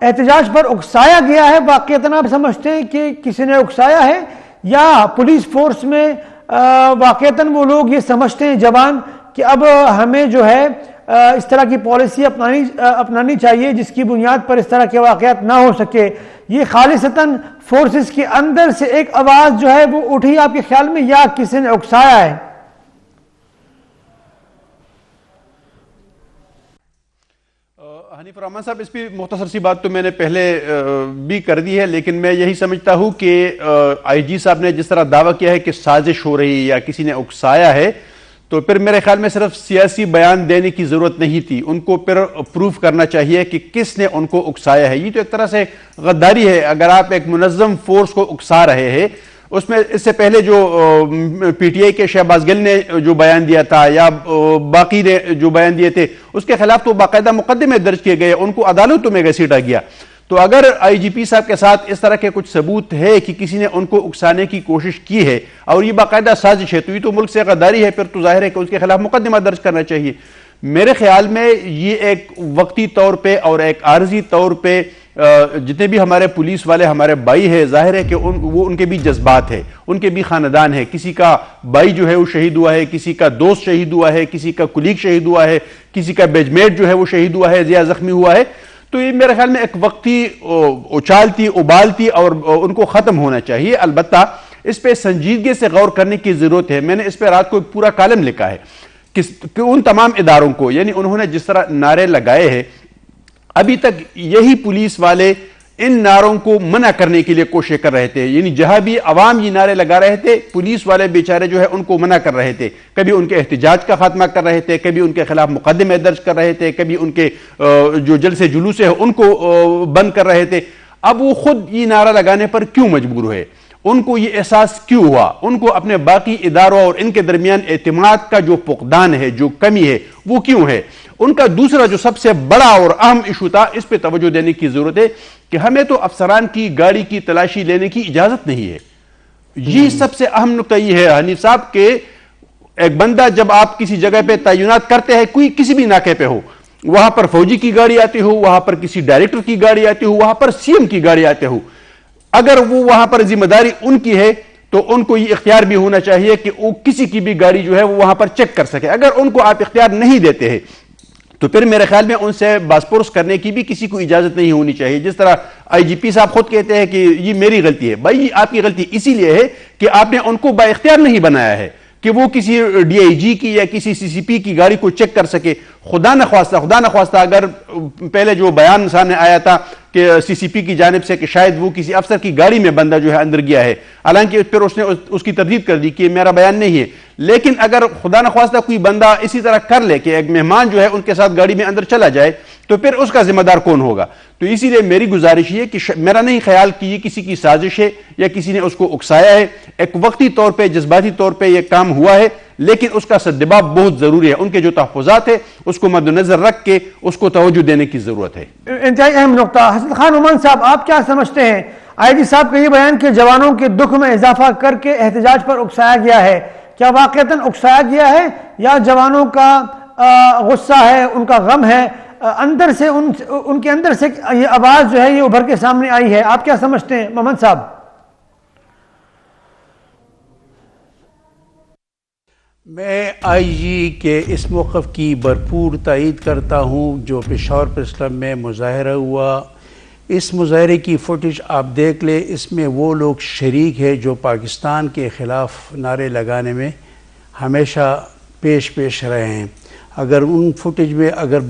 احتجاج پر اکسایا گیا ہے، واقعتاً آپ سمجھتے ہیں کہ کسی نے اکسایا ہے یا پولیس فورس میں واقعتاً وہ لوگ یہ سمجھتے ہیں جوان کہ اب ہمیں جو ہے اس طرح کی پالیسی اپنانی چاہیے جس کی بنیاد پر اس طرح کے واقعات نہ ہو سکے؟ یہ خالصتاً فورسز کے اندر سے ایک آواز جو ہے وہ اٹھی آپ کے خیال میں یا کسی نے اکسایا ہے؟ حنیف الرحمان صاحب، اس پہ مختصر سی بات تو میں نے پہلے بھی کر دی ہے، لیکن میں یہی سمجھتا ہوں کہ آئی جی صاحب نے جس طرح دعویٰ کیا ہے کہ سازش ہو رہی یا کسی نے اکسایا ہے، تو پھر میرے خیال میں صرف سیاسی بیان دینے کی ضرورت نہیں تھی، ان کو پھر پروف کرنا چاہیے کہ کس نے ان کو اکسایا ہے۔ یہ تو ایک طرح سے غداری ہے، اگر آپ ایک منظم فورس کو اکسا رہے ہیں، اس میں اس سے پہلے جو پی ٹی آئی کے شہباز گل نے جو بیان دیا تھا یا باقی نے جو بیان دیے تھے، اس کے خلاف تو باقاعدہ مقدمے درج کیے گئے، ان کو عدالتوں میں گھسیٹا گیا۔ تو اگر آئی جی پی صاحب کے ساتھ اس طرح کے کچھ ثبوت ہے کہ کسی نے ان کو اکسانے کی کوشش کی ہے اور یہ باقاعدہ سازش ہے، تو یہ تو ملک سے غداری ہے، پھر تو ظاہر ہے کہ اس کے خلاف مقدمہ درج کرنا چاہیے۔ میرے خیال میں یہ ایک وقتی طور پہ اور ایک عارضی طور پہ جتنے بھی ہمارے پولیس والے ہمارے بھائی ہیں، ظاہر ہے کہ ان کے بھی جذبات ہے، ان کے بھی خاندان ہے، کسی کا بھائی جو ہے وہ شہید ہوا ہے، کسی کا دوست شہید ہوا ہے، کسی کا کلیگ شہید ہوا ہے، کسی کا بیچمیٹ جو ہے وہ شہید ہوا ہے یا زخمی ہوا ہے۔ تو یہ میرے خیال میں ایک وقتی اچالتی ابالتی اور ان کو ختم ہونا چاہیے۔ البتہ اس پہ سنجیدگی سے غور کرنے کی ضرورت ہے۔ میں نے اس پہ رات کو ایک پورا کالم لکھا ہے کہ ان تمام اداروں کو، یعنی انہوں نے جس طرح نعرے لگائے ہیں، ابھی تک یہی پولیس والے ان نعروں کو منع کرنے کے لیے کوشش کر رہے تھے، یعنی جہاں بھی عوام یہ نعرے لگا رہے تھے، پولیس والے بیچارے جو ہے ان کو منع کر رہے تھے، کبھی ان کے احتجاج کا خاتمہ کر رہے تھے، کبھی ان کے خلاف مقدمے درج کر رہے تھے، کبھی ان کے جو جلسے جلوس ہیں ان کو بند کر رہے تھے۔ اب وہ خود یہ نعرہ لگانے پر کیوں مجبور ہوئے؟ ان کو یہ احساس کیوں ہوا؟ ان کو اپنے باقی اداروں اور ان کے درمیان اعتماد کا جو فقدان ہے، جو کمی ہے، وہ کیوں ہے؟ ان کا دوسرا جو سب سے بڑا اور اہم ایشو تھا، اس پہ توجہ دینے کی ضرورت ہے کہ ہمیں تو افسران کی گاڑی کی تلاشی لینے کی اجازت نہیں ہے۔ یہ سب سے اہم نقطہ یہ ہے حنیف صاحب کہ ایک بندہ جب آپ کسی جگہ پہ تعینات کرتے ہیں، کوئی کسی بھی ناکے پہ ہو، وہاں پر فوجی کی گاڑی آتی ہو، وہاں پر کسی ڈائریکٹر کی گاڑی آتی ہو، وہاں پر سی ایم کی گاڑی آتی ہو، اگر وہ وہاں پر ذمہ داری ان کی ہے تو ان کو یہ اختیار بھی ہونا چاہیے کہ وہ کسی کی بھی گاڑی جو ہے وہ وہاں پر چیک کر سکے۔ اگر ان کو آپ اختیار نہیں دیتے ہیں تو پھر میرے خیال میں ان سے بازپرس کرنے کی بھی کسی کو اجازت نہیں ہونی چاہیے۔ جس طرح آئی جی پی صاحب خود کہتے ہیں کہ یہ میری غلطی ہے، بھائی آپ کی غلطی اسی لیے ہے کہ آپ نے ان کو با اختیار نہیں بنایا ہے کہ وہ کسی ڈی آئی جی کی یا کسی سی سی پی کی گاڑی کو چیک کر سکے۔ خدا نخواستہ اگر پہلے جو بیان سامنے آیا تھا کہ سی سی پی کی جانب سے کہ شاید وہ کسی افسر کی گاڑی میں بندہ جو ہے اندر گیا ہے، حالانکہ پھر اس نے اس کی تردید کر دی کہ میرا بیان نہیں ہے، لیکن اگر خدا نخواستہ کوئی بندہ اسی طرح کر لے کہ ایک مہمان جو ہے ان کے ساتھ گاڑی میں اندر چلا جائے تو پھر اس کا ذمہ دار کون ہوگا؟ تو اسی لیے میری گزارش یہ کہ میرا نہیں خیال کہ یہ کسی کی سازش ہے یا کسی نے اس کو اکسایا ہے، ایک وقتی طور پہ جذباتی طور پہ یہ کام ہوا ہے، لیکن اس کا سدباب بہت ضروری ہے۔ ان کے جو تحفظات ہیں اس کو مد نظر رکھ کے اس کو توجہ دینے کی ضرورت ہے۔ انتہائی اہم نقطہ۔ حسن خان عمان صاحب، آپ کیا سمجھتے ہیں؟ آئی جی صاحب کا یہ بیان کہ جوانوں کے دکھ میں اضافہ کر کے احتجاج پر اکسایا گیا ہے، کیا واقعتاً اکسایا گیا ہے یا جوانوں کا غصہ ہے، ان کا غم ہے، اندر سے ان کے اندر سے یہ آواز جو ہے یہ ابھر کے سامنے آئی ہے؟ آپ کیا سمجھتے ہیں محمد صاحب؟ میں آئی جی کے اس موقف کی بھرپور تائید کرتا ہوں۔ جو پشاور پریس کلب میں مظاہرہ ہوا، اس مظاہرے کی فوٹیج آپ دیکھ لیں، اس میں وہ لوگ شریک ہیں جو پاکستان کے خلاف نعرے لگانے میں ہمیشہ پیش رہے ہیں۔ اگر ان فوٹیج میں اگر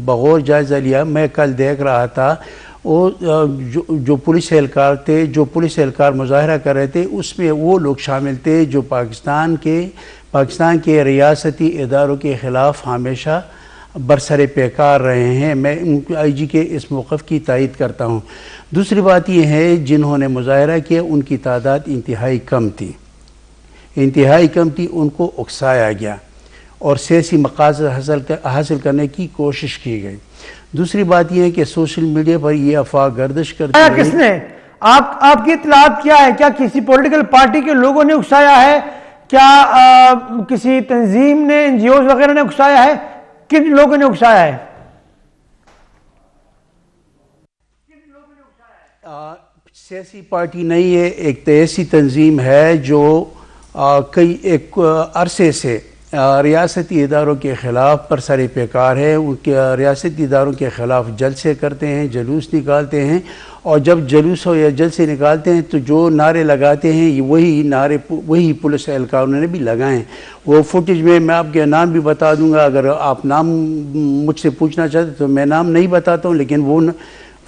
بغور جائزہ لیا، میں کل دیکھ رہا تھا، وہ جو پولیس اہلکار تھے، جو پولیس اہلکار مظاہرہ کر رہے تھے، اس میں وہ لوگ شامل تھے جو پاکستان کے ریاستی اداروں کے خلاف ہمیشہ برسر پیکار رہے ہیں۔ میں آئی جی کے اس موقف کی تائید کرتا ہوں۔ دوسری بات یہ ہے، جنہوں نے مظاہرہ کیا ان کی تعداد انتہائی کم تھی، ان کو اکسایا گیا اور سیاسی مقاصد حاصل کرنے کی کوشش کی گئی۔ دوسری بات یہ ہے کہ سوشل میڈیا پر یہ افواہ گردش کرتی ہے۔ کس نے؟ آپ کی اطلاعات کیا ہے؟ کیا کسی پولیٹیکل پارٹی کے لوگوں نے اکسایا ہے؟ کیا کسی تنظیم نے، این جی اوز وغیرہ نے اکسایا ہے؟ کن لوگوں نے اکسایا ہے؟ سیاسی پارٹی نہیں ہے، ایک ایسی تنظیم ہے جو ایک عرصے سے ریاستی اداروں کے خلاف برسر پیکار ہے. ان کے ریاستی اداروں کے خلاف جلسے کرتے ہیں, جلوس نکالتے ہیں, اور جب جلوس یا جلسے نکالتے ہیں تو جو نعرے لگاتے ہیں وہی نعرے وہی پولیس اہلکاروں نے بھی لگائے ہیں. وہ فوٹیج میں آپ کے نام بھی بتا دوں گا, اگر آپ نام مجھ سے پوچھنا چاہتے تو میں نام نہیں بتاتا ہوں, لیکن وہ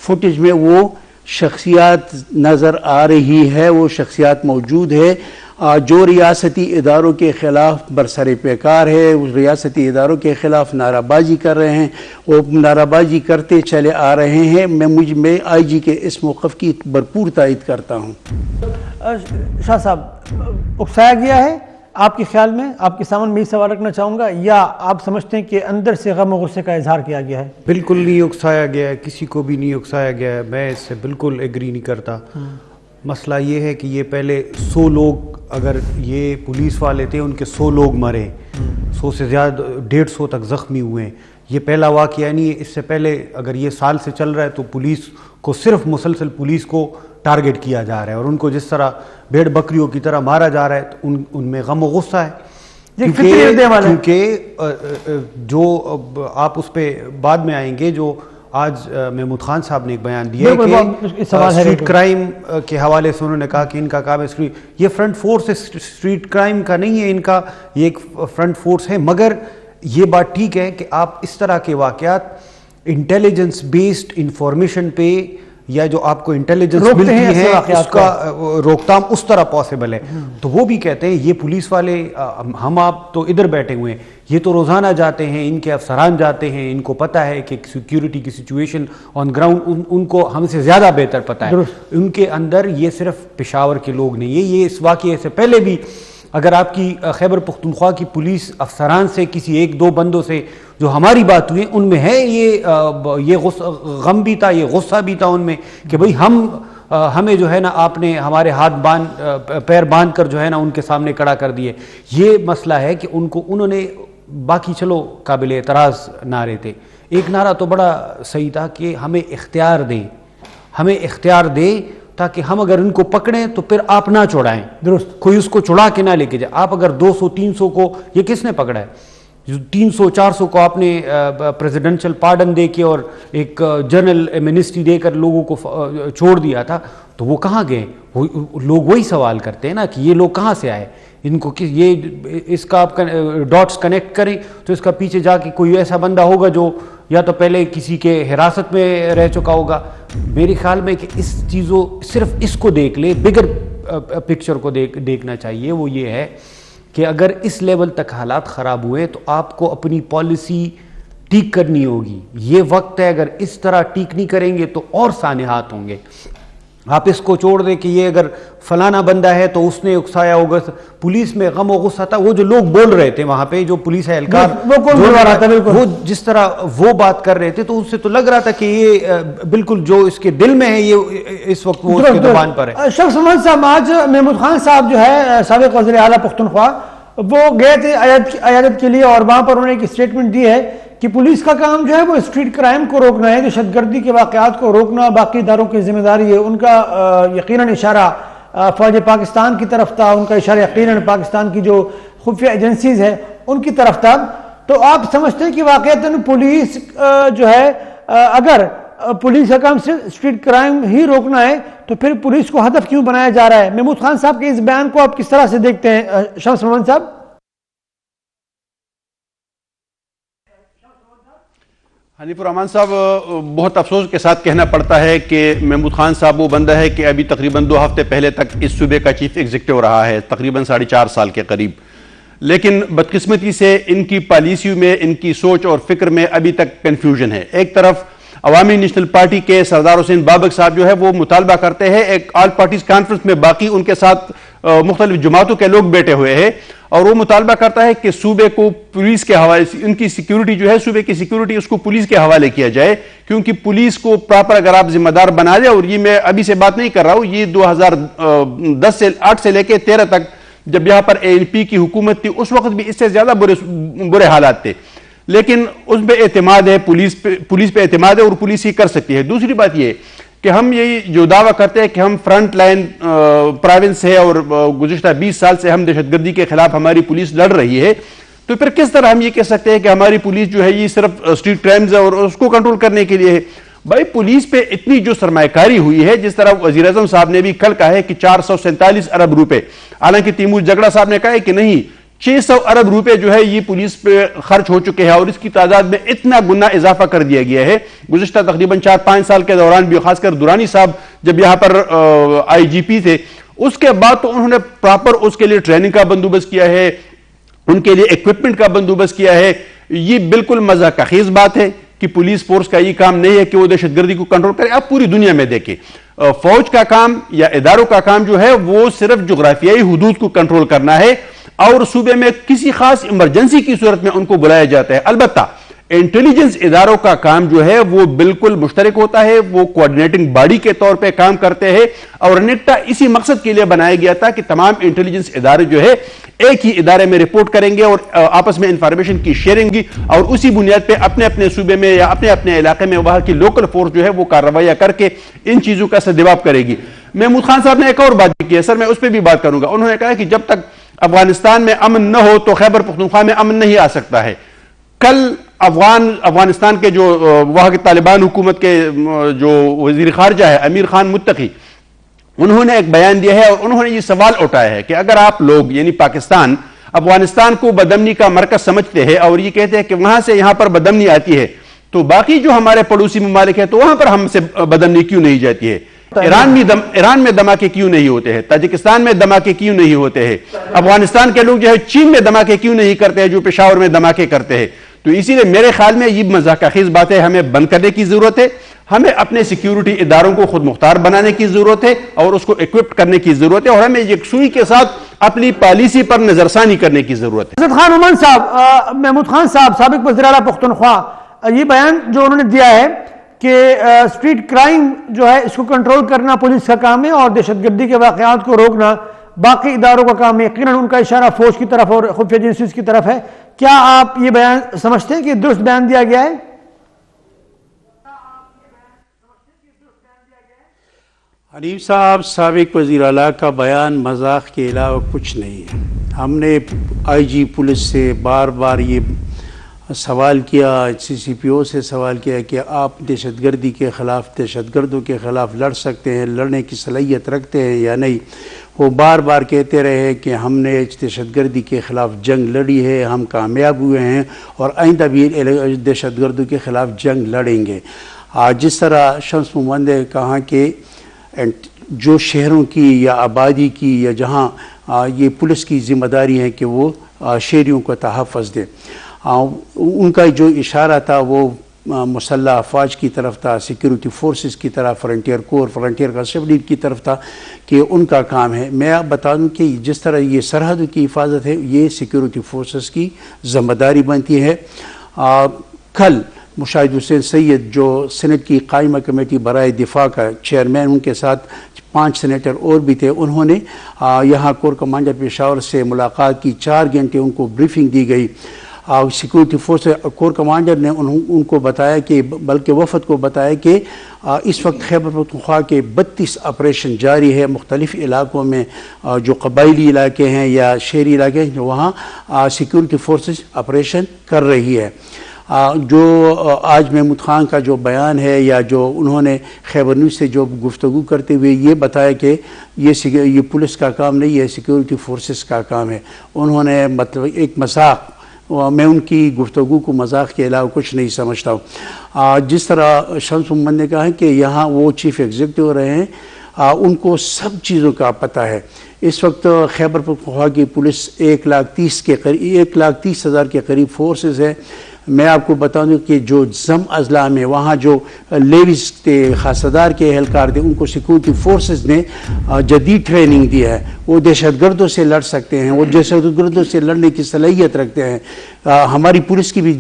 فوٹیج میں وہ شخصیات نظر آ رہی ہے, وہ شخصیات موجود ہے جو ریاستی اداروں کے خلاف برسر پیکار ہے, ریاستی اداروں کے خلاف نعرہ بازی کر رہے ہیں, وہ نعرہ بازی کرتے چلے آ رہے ہیں. میں آئی جی کے اس موقف کی بھرپور تائید کرتا ہوں. شاہ صاحب, اکسایا گیا ہے آپ کے خیال میں؟ آپ کے سامنے میں یہ سوال رکھنا چاہوں گا, یا آپ سمجھتے ہیں کہ اندر سے غم و غصے کا اظہار کیا گیا ہے؟ بالکل نہیں اکسایا گیا ہے, کسی کو بھی نہیں اکسایا گیا ہے, میں اس سے بالکل ایگری نہیں کرتا. مسئلہ یہ ہے کہ یہ پہلے 100 لوگ اگر یہ پولیس والے تھے, ان کے 100 لوگ مرے, 100 سے زیادہ 150 تک زخمی ہوئے. یہ پہلا واقعہ نہیں ہے. اس سے پہلے اگر یہ سال سے چل رہا ہے تو پولیس کو صرف مسلسل پولیس کو ٹارگٹ کیا جا رہا ہے, اور ان کو جس طرح بھیڑ بکریوں کی طرح مارا جا رہا ہے تو ان میں غم و غصہ ہے. کیونکہ جو آپ اس پہ بعد میں آئیں گے, جو آج محمود خان صاحب نے ایک بیان دیا ہے کہ اسٹریٹ کرائم کے حوالے سے انہوں نے کہا کہ ان کا کام ہے, یہ فرنٹ فورس اسٹریٹ کرائم کا نہیں ہے ان کا, یہ ایک فرنٹ فورس ہے. مگر یہ بات ٹھیک ہے کہ آپ اس طرح کے واقعات انٹیلیجنس بیسڈ انفارمیشن پہ, یا جو آپ کو انٹیلیجنس ملتی ہے اس کا روک تھام اس طرح پاسبل ہے. تو وہ بھی کہتے ہیں یہ پولیس والے, ہم آپ تو ادھر بیٹھے ہوئے ہیں, یہ تو روزانہ جاتے ہیں, ان کے افسران جاتے ہیں, ان کو پتہ ہے کہ سیکیورٹی کی سچویشن آن گراؤنڈ ان کو ہم سے زیادہ بہتر پتہ ہے. ان کے اندر یہ صرف پشاور کے لوگ نہیں ہیں, یہ اس واقعے سے پہلے بھی اگر آپ کی خیبر پختونخوا کی پولیس افسران سے کسی 1-2 بندوں سے جو ہماری بات ہوئی, ان میں ہے یہ غم بھی تھا, یہ غصہ بھی تھا ان میں کہ بھئی ہمیں جو ہے نا آپ نے ہمارے پیر باندھ کر جو ہے نا ان کے سامنے کھڑا کر دیے. یہ مسئلہ ہے کہ انہوں نے باقی چلو قابل اعتراض نعرے تھے. ایک نعرہ تو بڑا صحیح تھا کہ ہمیں اختیار دیں تاکہ ہم اگر ان کو پکڑیں تو پھر آپ نہ چھوڑائیں. درست, کوئی اس کو چھڑا کے نہ لے کے جائے. آپ اگر 200-300 کو, یہ کس نے پکڑا ہے؟ 300-400 کو آپ نے پریزیڈنشل پارڈن دے کے اور ایک جنرل ایمنسٹی دے کر لوگوں کو چھوڑ دیا تھا, تو وہ کہاں گئے؟ لوگ وہی سوال کرتے ہیں نا کہ یہ لوگ کہاں سے آئے, ان کو یہ اس کا آپ ڈاٹس کنیکٹ کریں تو اس کا پیچھے جا کے کوئی ایسا بندہ ہوگا جو یا تو پہلے کسی کے حراست میں رہ چکا ہوگا. میرے خیال میں کہ اس چیزوں صرف اس کو دیکھ لے, بگر پکچر کو دیکھنا چاہیے. وہ یہ ہے کہ اگر اس لیول تک حالات خراب ہوئے تو آپ کو اپنی پالیسی ٹھیک کرنی ہوگی. یہ وقت ہے, اگر اس طرح ٹھیک نہیں کریں گے تو اور سانحات ہوں گے. آپ اس کو چھوڑ دیں کہ یہ اگر فلانا بندہ ہے تو اس نے اکسایا ہوگا. پولیس میں غم و غصہ تھا, وہ جو لوگ بول رہے تھے وہاں پہ, جو پلیس اہلکار وہ جس طرح وہ بات کر رہے تھے, تو اس سے تو لگ رہا تھا کہ یہ بالکل جو اس کے دل میں ہے یہ اس وقت وہ اس کے زبان پر ہے. شخص محمد صاحب, آج محمود خان صاحب جو ہے سابق وزیر اعلیٰ پختونخوا, وہ گئے تھے عیادت کے لیے, اور وہاں پر انہوں نے ایک اسٹیٹمنٹ دی ہے کہ پولیس کا کام جو ہے وہ اسٹریٹ کرائم کو روکنا ہے, دہشت گردی کے واقعات کو روکنا باقی اداروں کی ذمہ داری ہے. ان کا یقیناً اشارہ فوج پاکستان کی طرف تھا, ان کا اشارہ یقیناً پاکستان کی جو خفیہ ایجنسیز ہیں ان کی طرف تھا. تو آپ سمجھتے ہیں کہ واقعتاً پولیس جو ہے, اگر پولیس کا کام صرف اسٹریٹ کرائم ہی روکنا ہے تو پھر پولیس کو ہدف کیوں بنایا جا رہا ہے؟ محمود خان صاحب کے اس بیان کو آپ کس طرح سے دیکھتے ہیں شمس محمد صاحب؟ حنیف الرحمان صاحب, بہت افسوس کے ساتھ کہنا پڑتا ہے کہ محمود خان صاحب وہ بندہ ہے کہ ابھی تقریباً 2 ہفتے پہلے تک اس صوبے کا چیف ایگزیکٹو رہا ہے, تقریباً 4.5 سال کے قریب. لیکن بدقسمتی سے ان کی پالیسیوں میں, ان کی سوچ اور فکر میں ابھی تک کنفیوژن ہے. ایک طرف عوامی نیشنل پارٹی کے سردار حسین بابک صاحب جو ہے وہ مطالبہ کرتے ہیں, ایک آل پارٹیز کانفرنس میں باقی ان کے ساتھ مختلف جماعتوں کے لوگ بیٹھے ہوئے ہیں, اور وہ مطالبہ کرتا ہے کہ صوبے کو پولیس کے حوالے سے, ان کی سیکیورٹی جو ہے, صوبے کی سیکیورٹی اس کو پولیس کے حوالے کیا جائے, کیونکہ پولیس کو پراپر اگر آپ ذمہ دار بنا دیں, اور یہ میں ابھی سے بات نہیں کر رہا ہوں, یہ 2008 سے لے کے 13 تک جب یہاں پر ANP کی حکومت تھی اس وقت بھی اس سے زیادہ برے حالات تھے, لیکن اس پہ اعتماد ہے, پولیس پہ اعتماد ہے اور پولیس ہی کر سکتی ہے. دوسری بات یہ کہ ہم یہ جو دعویٰ کرتے ہیں کہ ہم فرنٹ لائن پروونس ہے اور گزشتہ 20 سال سے ہم دہشت گردی کے خلاف ہماری پولیس لڑ رہی ہے, تو پھر کس طرح ہم یہ کہہ سکتے ہیں کہ ہماری پولیس جو ہے یہ صرف اسٹریٹ کرائمز اور اس کو کنٹرول کرنے کے لیے ہے؟ بھائی پولیس پہ اتنی جو سرمایہ کاری ہوئی ہے، جس طرح وزیر اعظم صاحب نے بھی کل کہا ہے کہ 447 ارب روپے، حالانکہ تیمور جگڑا صاحب نے کہا ہے کہ نہیں 600 ارب روپے جو ہے یہ پولیس پہ خرچ ہو چکے ہیں، اور اس کی تعداد میں اتنا گنا اضافہ کر دیا گیا ہے گزشتہ تقریباً 4-5 سال کے دوران بھی، خاص کر دورانی صاحب جب یہاں پر آئی جی پی تھے، اس کے بعد تو انہوں نے پراپر اس کے لیے ٹریننگ کا بندوبست کیا ہے، ان کے لیے ایکوپمنٹ کا بندوبست کیا ہے۔ یہ بالکل مذاق خیز بات ہے کہ پولیس فورس کا یہ کام نہیں ہے کہ وہ دہشت گردی کو کنٹرول کرے۔ آپ پوری دنیا میں دیکھیں، فوج کا کام یا اداروں کا کام جو ہے وہ صرف جغرافیائی حدود کو کنٹرول کرنا ہے، اور صوبے میں کسی خاص ایمرجنسی کی صورت میں ان کو بلایا جاتا ہے۔ البتہ انٹیلیجنس اداروں کا کام جو ہے وہ بالکل مشترک ہوتا ہے، وہ کوارڈینیٹنگ باڈی کے طور پہ کام کرتے ہیں، اور نیٹا اسی مقصد کے لیے بنایا گیا تھا کہ تمام انٹیلیجنس ادارے جو ہے ایک ہی ادارے میں رپورٹ کریں گے اور آپس میں انفارمیشن کی شیئرنگ کی، اور اسی بنیاد پہ اپنے اپنے صوبے میں یا اپنے اپنے علاقے میں وہاں کی لوکل فورس جو ہے وہ کارروائیاں کر کے ان چیزوں کا سدجواب کرے گی۔ محمود خان صاحب نے ایک اور بات کی ہے سر، میں اس پہ بھی بات کروں گا۔ انہوں نے کہا کہ جب تک افغانستان میں امن نہ ہو تو خیبر پختونخوا میں امن نہیں آ سکتا ہے۔ کل افغانستان کے جو وہاں کے طالبان حکومت کے جو وزیر خارجہ ہے امیر خان متقی، انہوں نے ایک بیان دیا ہے اور انہوں نے یہ سوال اٹھایا ہے کہ اگر آپ لوگ یعنی پاکستان افغانستان کو بدامنی کا مرکز سمجھتے ہیں اور یہ کہتے ہیں کہ وہاں سے یہاں پر بدامنی آتی ہے، تو باقی جو ہمارے پڑوسی ممالک ہیں تو وہاں پر ہم سے بدامنی کیوں نہیں جاتی ہے؟ ایران میں دھماکے کیوں نہیں ہوتے ہیں؟ تاجکستان میں دھماکے کیوں نہیں ہوتے ہیں؟ افغانستان کے لوگ جو ہے چین میں دھماکے کیوں نہیں کرتے ہیں جو پشاور میں دھماکے کرتے ہیں؟ تو اسی لیے میرے خیال میں یہ مذاق خیز بات ہے، ہمیں بند کرنے کی ضرورت ہے، ہمیں اپنے سیکیورٹی اداروں کو خود مختار بنانے کی ضرورت ہے اور اس کو ایکوپڈ کرنے کی ضرورت ہے، اور ہمیں یکسوئی کے ساتھ اپنی پالیسی پر نظر ثانی کرنے کی ضرورت ہے۔ عزت خان عمان صاحب، محمود خان صاحب سابق وزیر اعلیٰ پختونخوا، یہ بیان جو انہوں نے دیا ہے کہ اسٹریٹ کرائم جو ہے اس کو کنٹرول کرنا پولیس کا کام ہے اور دہشت گردی کے واقعات کو روکنا باقی اداروں کا کام ہے، یقیناً ان کا اشارہ فوج کی طرف اور خفیہ ایجنسیز کی طرف ہے۔ کیا آپ یہ بیان سمجھتے ہیں کہ درست بیان دیا گیا ہے؟ حنیف صاحب سابق وزیر اعلیٰ کا بیان مذاق کے علاوہ کچھ نہیں ہے۔ ہم نے آئی جی پولیس سے بار بار یہ سوال کیا، سی سی پی او سے سوال کیا کہ آپ دہشت گردی کے خلاف، دہشت گردوں کے خلاف لڑ سکتے ہیں، لڑنے کی صلاحیت رکھتے ہیں یا نہیں؟ وہ بار بار کہتے رہے کہ ہم نے دہشت گردی کے خلاف جنگ لڑی ہے، ہم کامیاب ہوئے ہیں اور آئندہ بھی دہشت گردوں کے خلاف جنگ لڑیں گے۔ جس طرح شمس محمد نے کہا کہ جو شہروں کی یا آبادی کی یا جہاں یہ پولیس کی ذمہ داری ہے کہ وہ شہریوں کو تحفظ دے، ان کا جو اشارہ تھا وہ مسلح افواج کی طرف تھا، سیکیورٹی فورسز کی طرف، فرنٹیئر کور، فرنٹیئر کانسٹیبلری کی طرف تھا کہ ان کا کام ہے۔ میں آپ بتا دوں کہ جس طرح یہ سرحدوں کی حفاظت ہے یہ سیکیورٹی فورسز کی ذمہ داری بنتی ہے۔ کل مشاہد حسین سید جو سینٹ کی قائمہ کمیٹی برائے دفاع کا چیئرمین، ان کے ساتھ 5 سینیٹر اور بھی تھے، انہوں نے یہاں کور کمانڈر پشاور سے ملاقات کی، 4 گھنٹے ان کو بریفنگ دی گئی۔ سیکورٹی فورس کور کمانڈر نے ان کو بتایا کہ بلکہ وفد کو بتایا کہ اس وقت خیبر پختونخوا کے 32 آپریشن جاری ہے مختلف علاقوں میں، جو قبائلی علاقے ہیں یا شہری علاقے ہیں، وہاں سیکورٹی فورسز آپریشن کر رہی ہے۔ جو آج محمود خان کا جو بیان ہے یا جو انہوں نے خیبر نیوز سے جو گفتگو کرتے ہوئے یہ بتایا کہ یہ پولیس کا کام نہیں ہے، سیکورٹی فورسز کا کام ہے، انہوں نے مطلب ایک مذاق، میں ان کی گفتگو کو مذاق کے علاوہ کچھ نہیں سمجھتا ہوں۔ جس طرح شمس محمد نے کہا کہ یہاں وہ چیف ایگزیکٹو رہے ہیں، ان کو سب چیزوں کا پتہ ہے۔ اس وقت خیبر پختونخوا کی پولیس 1,30,000 کے قریب فورسز ہے۔ میں آپ کو بتا دوں کہ جو ضم اضلاع میں وہاں جو لیویز تھے، خاصدار کے اہلکار تھے، ان کو سیکورٹی فورسز نے جدید ٹریننگ دی ہے، وہ دہشت گردوں سے لڑ سکتے ہیں، وہ دہشت گردوں سے لڑنے کی صلاحیت رکھتے ہیں۔ ہماری پولیس کی بھی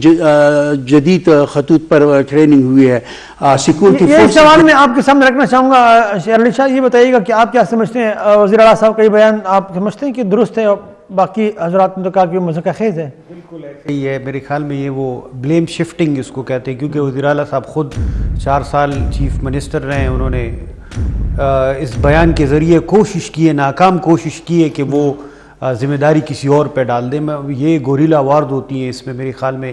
جدید خطوط پر ٹریننگ ہوئی ہے۔ سیکورٹی یہ سوال میں آپ کے سامنے رکھنا چاہوں گا شیر علی شاہ، یہ بتائیے گا کہ آپ کیا سمجھتے ہیں؟ وزیر اعلیٰ صاحب کا یہ بیان آپ سمجھتے ہیں کہ درست ہے اور باقی حضرات نے تو کہا کہ مذاق خیز ہے؟ بالکل ایسے ہی ہے، میرے خیال میں یہ وہ بلیم شفٹنگ اس کو کہتے ہیں، کیونکہ وزیر اعلیٰ صاحب خود 4 سال چیف منسٹر رہے ہیں، انہوں نے اس بیان کے ذریعے کوشش کی ہے، ناکام کوشش کی ہے کہ وہ ذمہ داری کسی اور پہ ڈال دیں. یہ گوریلا وارز ہوتی ہیں, اس میں میرے خیال میں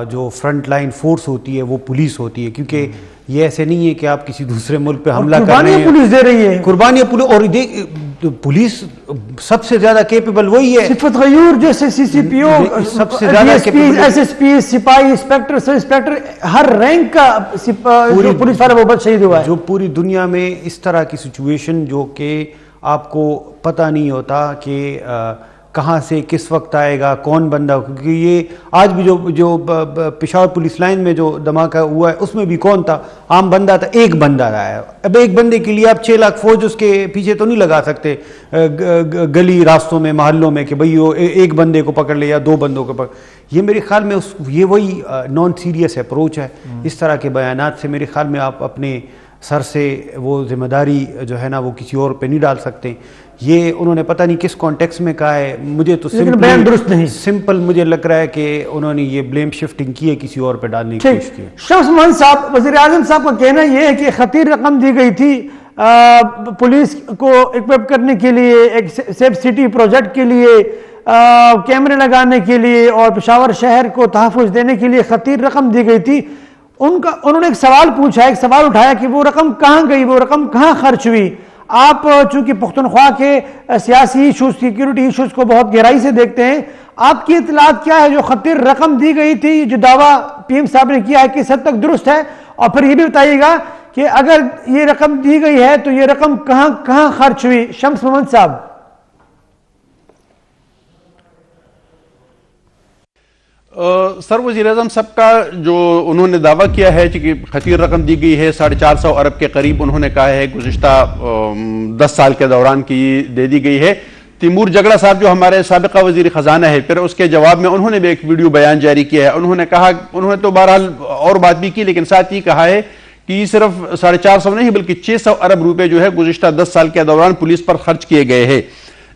جو فرنٹ لائن فورس ہوتی ہے وہ پولیس ہوتی ہے, کیونکہ یہ ایسے نہیں ہے کہ آپ کسی دوسرے ملک پہ حملہ کر رہے ہیں. پولیس دے رہی ہے قربانیاں پولیس, اور پولیس سب سے زیادہ کیپیبل وہی ہے. صفت غیور جیسے سی سی پی او, سب سے زیادہ ایس ایس پی, سپاہی, انسپیکٹر, سب انسپیکٹر, ہر رینک کا جو پولیس والا وہ بچ شہید ہوا ہے. جو پوری دنیا میں اس طرح کی سچویشن جو کہ آپ کو پتہ نہیں ہوتا کہ کہاں سے کس وقت آئے گا, کون بندہ, کیونکہ یہ آج بھی جو پشاور پولیس لائن میں جو دھماکہ ہوا ہے اس میں بھی کون تھا, عام بندہ تھا, ایک بندہ رہا ہے. اب ایک بندے کے لیے آپ 6 لاکھ فوج اس کے پیچھے تو نہیں لگا سکتے گلی راستوں میں, محلوں میں, کہ بھئی وہ ایک بندے کو پکڑ لے یا 2 بندوں کو پکڑ. یہ میرے خیال میں یہ وہی نان سیریس اپروچ ہے. اس طرح کے بیانات سے میرے خیال میں آپ اپنے سر سے وہ ذمہ داری جو ہے نا وہ کسی اور پہ نہیں ڈال سکتے. یہ انہوں نے پتہ نہیں کس کانٹیکس میں کہا ہے, مجھے تو سمپل مجھے لگ رہا ہے کہ انہوں نے یہ بلیم شفٹنگ کی ہے, کسی اور پہ ڈالنے کی کوشش کی ہے. شمس محمد صاحب, وزیر اعظم صاحب کا کہنا یہ ہے کہ خطیر رقم دی گئی تھی پولیس کو اکوپ کرنے کے لیے, ایک سیف سٹی پروجیکٹ کے لیے, کیمرے لگانے کے لیے اور پشاور شہر کو تحفظ دینے کے لیے خطیر رقم دی گئی تھی. انہوں نے ایک سوال پوچھا, ایک سوال اٹھایا کہ وہ رقم کہاں گئی, وہ رقم کہاں خرچ ہوئی. آپ چونکہ پختونخوا کے سیاسی ایشوز, سیکیورٹی ایشوز کو بہت گہرائی سے دیکھتے ہیں, آپ کی اطلاعات کیا ہے؟ جو خطیر رقم دی گئی تھی, جو دعویٰ پی ایم صاحب نے کیا ہے, کس حد تک درست ہے؟ اور پھر یہ بھی بتائیے گا کہ اگر یہ رقم دی گئی ہے تو یہ رقم کہاں خرچ ہوئی. شمس محمد صاحب. سر, وزیر اعظم صاحب کا جو انہوں نے دعویٰ کیا ہے کہ خطیر رقم دی گئی ہے 450 ارب کے قریب, انہوں نے کہا ہے گزشتہ 10 سال کے دوران کی دے دی گئی ہے. تیمور جگڑا صاحب جو ہمارے سابقہ وزیر خزانہ ہے, پھر اس کے جواب میں انہوں نے بھی ایک ویڈیو بیان جاری کیا ہے. انہوں نے کہا, انہوں نے تو بہرحال اور بات بھی کی, لیکن ساتھ ہی کہا ہے کہ یہ صرف 450 نہیں بلکہ 600 ارب روپے جو ہے گزشتہ 10 سال کے دوران پولیس پر خرچ کیے گئے ہیں.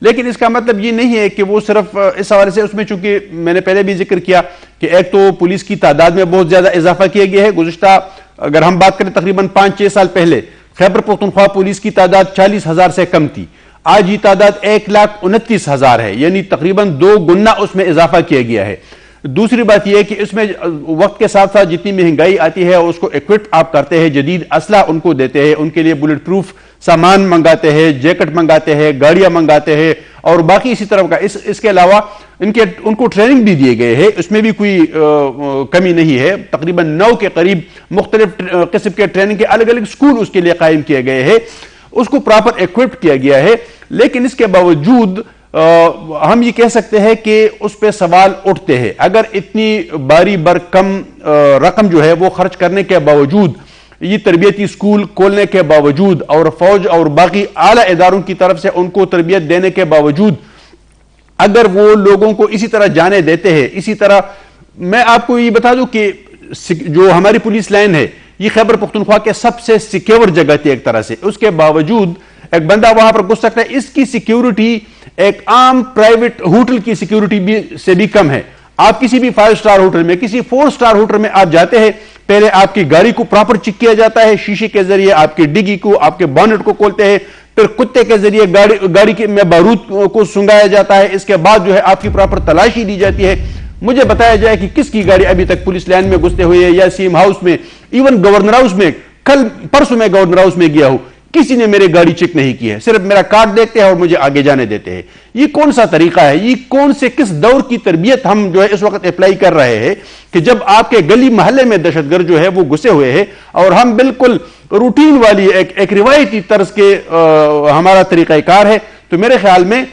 لیکن اس کا مطلب یہ نہیں ہے کہ وہ صرف اس حوالے سے, اس میں چونکہ میں نے پہلے بھی ذکر کیا کہ ایک تو پولیس کی تعداد میں بہت زیادہ اضافہ کیا گیا ہے. گزشتہ اگر ہم بات کریں تقریباً 5-6 سال پہلے خیبر پختونخوا پولیس کی تعداد 40,000 سے کم تھی, آج یہ تعداد 1,29,000 ہے, یعنی تقریباً 2 گنا اس میں اضافہ کیا گیا ہے. دوسری بات یہ ہے کہ اس میں وقت کے ساتھ ساتھ جتنی مہنگائی آتی ہے اس کو ایکوپٹ آپ کرتے ہیں, جدید اسلحہ ان کو دیتے ہیں, ان کے لیے بلٹ پروف سامان منگاتے ہیں, جیکٹ منگاتے ہیں, گاڑیاں منگاتے ہیں, اور باقی اسی طرح کا. اس کے علاوہ ان کو ٹریننگ بھی دیے گئے ہیں, اس میں بھی کوئی کمی نہیں ہے. تقریباً 9 کے قریب مختلف قسم کے ٹریننگ کے الگ الگ سکول اس کے لیے قائم کیے گئے ہیں, اس کو پراپر ایکوپٹ کیا گیا ہے. لیکن اس کے باوجود ہم یہ کہہ سکتے ہیں کہ اس پہ سوال اٹھتے ہیں. اگر اتنی باری برکم رقم جو ہے وہ خرچ کرنے کے باوجود, یہ تربیتی سکول کھولنے کے باوجود, اور فوج اور باقی اعلیٰ اداروں کی طرف سے ان کو تربیت دینے کے باوجود, اگر وہ لوگوں کو اسی طرح جانے دیتے ہیں, اسی طرح میں آپ کو یہ بتا دوں کہ جو ہماری پولیس لائن ہے یہ خیبر پختونخوا کے سب سے سیکیور جگہ تھی ایک طرح سے, اس کے باوجود ایک بندہ وہاں پر گھس سکتا ہے. اس کی سیکیورٹی ایک عام پرائیویٹ ہوٹل کی سیکیورٹی سے بھی کم ہے. آپ کسی بھی 5 سٹار ہوٹل میں, کسی 4 سٹار ہوٹل میں آپ جاتے ہیں, پہلے آپ کی گاڑی کو پراپر چیک کیا جاتا ہے, شیشے کے ذریعے آپ کی ڈگی کو, آپ کے بونٹ کو کھولتے ہیں, پھر کتے کے ذریعے گاڑی میں بارود کو سنگایا جاتا ہے, اس کے بعد جو ہے آپ کی پراپر تلاشی دی جاتی ہے. مجھے بتایا جائے کہ کس کی گاڑی ابھی تک پولیس لائن میں گھستے ہوئے, یا سیم ہاؤس میں, ایون گورنر ہاؤس میں, کل پرسوں میں گورنر ہاؤس میں گیا ہوں, کسی نے میری گاڑی چیک نہیں کی ہے, صرف میرا کارڈ دیکھتے ہیں اور مجھے آگے جانے دیتے ہیں. یہ کون سا طریقہ ہے؟ یہ کون سے کس دور کی تربیت ہم جو ہے اس وقت اپلائی کر رہے ہیں کہ جب آپ کے گلی محلے میں دہشت گرد جو ہے وہ گھسے ہوئے ہیں, اور ہم بالکل روٹین والی ایک روایتی طرز کے ہمارا طریقہ کار ہے. تو میرے خیال میں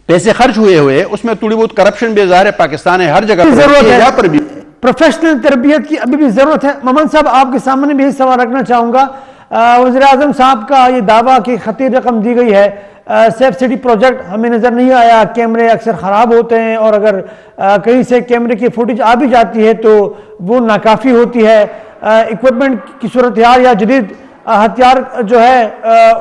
پیسے خرچ ہوئے اس میں تھوڑی بہت کرپشن بھی ظاہر ہے, پاکستان ہے ہر جگہ ضرورت ہے, یہاں پر بھی پروفیشنل تربیت کی ابھی بھی ضرورت ہے. محمد صاحب, آپ کے سامنے بھی یہ سوال رکھنا چاہوں گا. وزیر اعظم صاحب کا یہ دعویٰ کہ خطیر رقم دی گئی ہے, سیف سٹی پروجیکٹ ہمیں نظر نہیں آیا, کیمرے اکثر خراب ہوتے ہیں, اور اگر کہیں سے کیمرے کی فوٹیج آ بھی جاتی ہے تو وہ ناکافی ہوتی ہے, ایکوپمنٹ کی صورتحال یا جدید ہتھیار جو ہے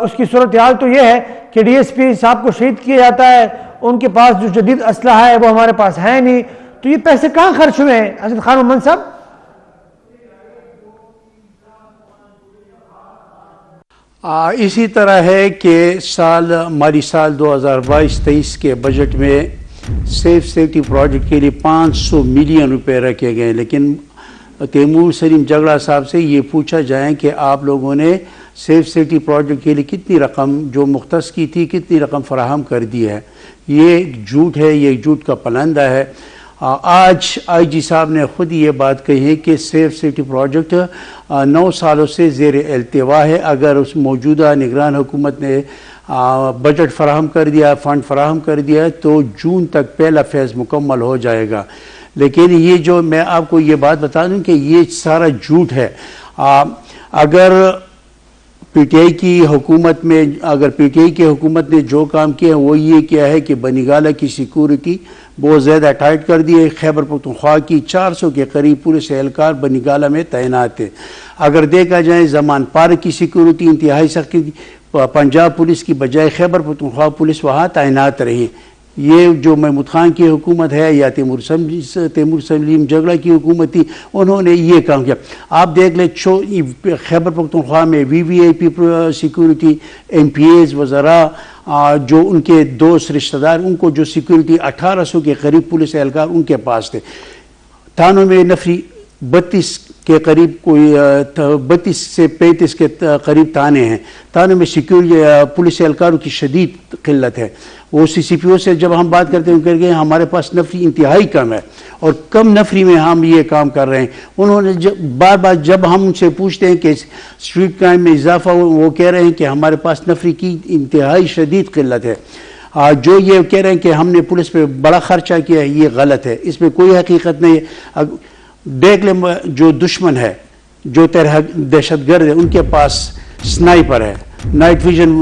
اس کی صورتحال تو یہ ہے کہ ڈی ایس پی صاحب کو شہید کیا جاتا ہے, ان کے پاس جو جدید اسلحہ ہے وہ ہمارے پاس ہے نہیں. تو یہ پیسے کہاں خرچ ہوئے ہیں اسد خان محمد صاحب؟ اسی طرح ہے کہ مالی سال 2022-23 کے بجٹ میں سیف سیفٹی پروجیکٹ کے لیے 500 ملین روپے رکھے گئے، لیکن تیمور سلیم جگڑا صاحب سے یہ پوچھا جائے کہ آپ لوگوں نے سیف سیفٹی پروجیکٹ کے لیے کتنی رقم جو مختص کی تھی کتنی رقم فراہم کر دی ہے؟ یہ ایک جھوٹ ہے، یہ ایک جھوٹ کا پلندہ ہے۔ آج آئی جی صاحب نے خود یہ بات کہی ہے کہ سیف سیفٹی پروجیکٹ 9 سالوں سے زیر التوا ہے۔ اگر اس موجودہ نگران حکومت نے بجٹ فراہم کر دیا، فنڈ فراہم کر دیا تو جون تک پہلا فیز مکمل ہو جائے گا۔ لیکن یہ جو میں آپ کو یہ بات بتا دوں کہ یہ سارا جھوٹ ہے۔ اگر پی ٹی آئی کی حکومت میں پی ٹی آئی کی حکومت نے جو کام کیا وہ یہ کیا ہے کہ بنیگالہ کی سیکورٹی بہت زیادہ ٹائٹ کر دی ہے۔ خیبر پختونخوا کی 400 کے قریب پولیس اہلکار بنیگالہ میں تعینات تھے۔ اگر دیکھا جائے زمان پارک کی سیکورٹی انتہائی سخت، پنجاب پولیس کی بجائے خیبر پختونخوا پولیس وہاں تعینات رہی۔ یہ جو محمود خان کی حکومت ہے یا تیمور سلیم جگڑا کی حکومت تھی، انہوں نے یہ کام کیا۔ آپ دیکھ لیں خیبر پختونخوا میں وی وی آئی پی سیکورٹی، ایم پی ایز، وزراء، جو ان کے دوست رشتہ دار، ان کو جو سیکورٹی 1800 کے قریب پولیس اہلکار ان کے پاس تھے۔ تھانوں میں نفری 32 کے قریب، کوئی 32 سے 35 کے قریب تانے ہیں۔ تانوں میں سیکورٹی پولیس اہلکاروں کی شدید قلت ہے۔ وہ سی سی پی او سے جب ہم بات کرتے ہیں کہ ہمارے پاس نفری انتہائی کم ہے اور کم نفری میں ہم یہ کام کر رہے ہیں۔ انہوں نے بار بار جب ہم ان سے پوچھتے ہیں کہ اسٹریٹ کرائم میں اضافہ ہو، وہ کہہ رہے ہیں کہ ہمارے پاس نفری کی انتہائی شدید قلت ہے۔ جو یہ کہہ رہے ہیں کہ ہم نے پولیس پہ بڑا خرچہ کیا ہے، یہ غلط ہے، اس میں کوئی حقیقت نہیں ہے۔ دیکھ لیں جو دشمن ہے، جو دہشت گرد ہے، ان کے پاس سنائپر ہے، نائٹ ویژن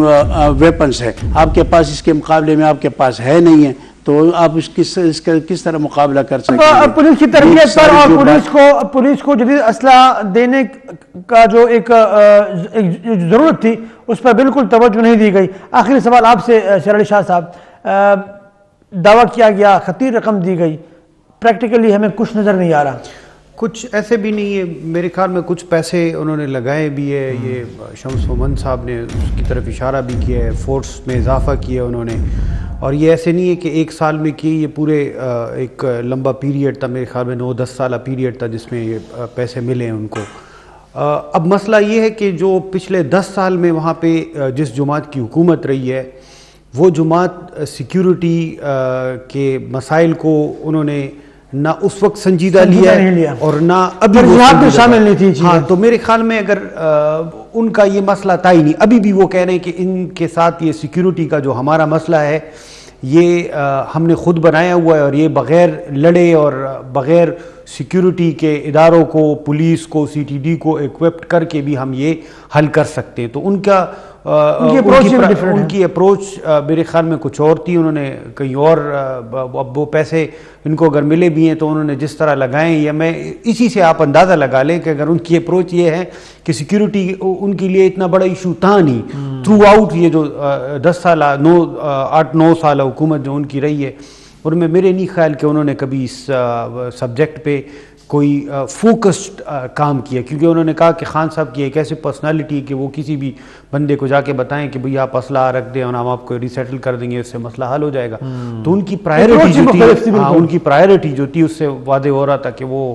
ویپنز ہے، آپ کے پاس اس کے مقابلے میں آپ کے پاس ہے نہیں ہے، تو آپ اس کا کس طرح مقابلہ کر سکتے ہیں؟ پولیس کی تربیت پر اور پولیس کو جدید اسلحہ دینے کا جو ایک ضرورت تھی اس پر بالکل توجہ نہیں دی گئی۔ آخری سوال آپ سے شیر علی شاہ صاحب، دعویٰ کیا گیا، خطیر رقم دی گئی، پریکٹیکلی ہمیں کچھ نظر نہیں آ رہا۔ کچھ ایسے بھی نہیں ہے، میرے خیال میں کچھ پیسے انہوں نے لگائے بھی ہے۔ یہ شمس مومند صاحب نے اس کی طرف اشارہ بھی کیا ہے، فورس میں اضافہ کیا انہوں نے، اور یہ ایسے نہیں ہے کہ ایک سال میں کی، یہ پورے ایک لمبا پیریڈ تھا، میرے خیال میں 9-10 سالہ پیریڈ تھا جس میں یہ پیسے ملے ہیں ان کو۔ اب مسئلہ یہ ہے کہ جو پچھلے 10 سال میں وہاں پہ جس جماعت کی حکومت رہی ہے، وہ جماعت سیکیورٹی کے مسائل کو انہوں نے نہ اس وقت سنجیدہ لیا اور نہ ابھی شامل نہیں تھی۔ ہاں، تو میرے خیال میں اگر ان کا یہ مسئلہ تھا ہی نہیں، ابھی بھی وہ کہہ رہے ہیں کہ ان کے ساتھ یہ سیکیورٹی کا جو ہمارا مسئلہ ہے یہ ہم نے خود بنایا ہوا ہے، اور یہ بغیر لڑے اور بغیر سیکیورٹی کے اداروں کو، پولیس کو، سی ٹی ڈی کو ایکوپڈ کر کے بھی ہم یہ حل کر سکتے ہیں۔ تو ان کی اپروچ میرے خیال میں کچھ اور تھی، انہوں نے کہیں اور، اب وہ پیسے ان کو اگر ملے بھی ہیں تو انہوں نے جس طرح لگائیں، یا میں اسی سے آپ اندازہ لگا لیں کہ اگر ان کی اپروچ یہ ہے کہ سیکیورٹی ان کے لیے اتنا بڑا ایشو تھا نہیں تھرو آؤٹ، یہ جو 8-9 سالہ حکومت جو ان کی رہی ہے، اور میرے نہیں خیال کہ انہوں نے کبھی اس سبجیکٹ پہ کوئی فوکسڈ کام کیا، کیونکہ انہوں نے کہا کہ خان صاحب کی ایک ایسی پرسنالٹی کہ وہ کسی بھی بندے کو جا کے بتائیں کہ بھئی آپ اسلحہ رکھ دیں اور ہم آپ کو ریسیٹل کر دیں گے، اس سے مسئلہ حل ہو جائے گا۔ تو ان کی پرائیورٹی جو تھی اس سے واضح ہو رہا تھا کہ وہ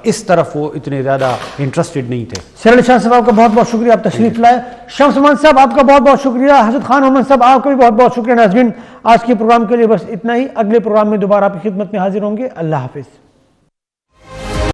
اس طرف وہ اتنے زیادہ انٹرسٹڈ نہیں تھے۔ شیر علی شاہ صاحب آپ کا بہت بہت شکریہ، آپ تشریف لائے۔ شمس مومند صاحب آپ کا بہت بہت شکریہ۔ حسد خان محمد صاحب آپ کا بھی بہت بہت شکریہ۔ ناظرین، آج کے پروگرام کے لیے بس اتنا ہی، اگلے پروگرام میں دوبارہ آپ کی خدمت میں حاضر ہوں گے۔ اللہ حافظ۔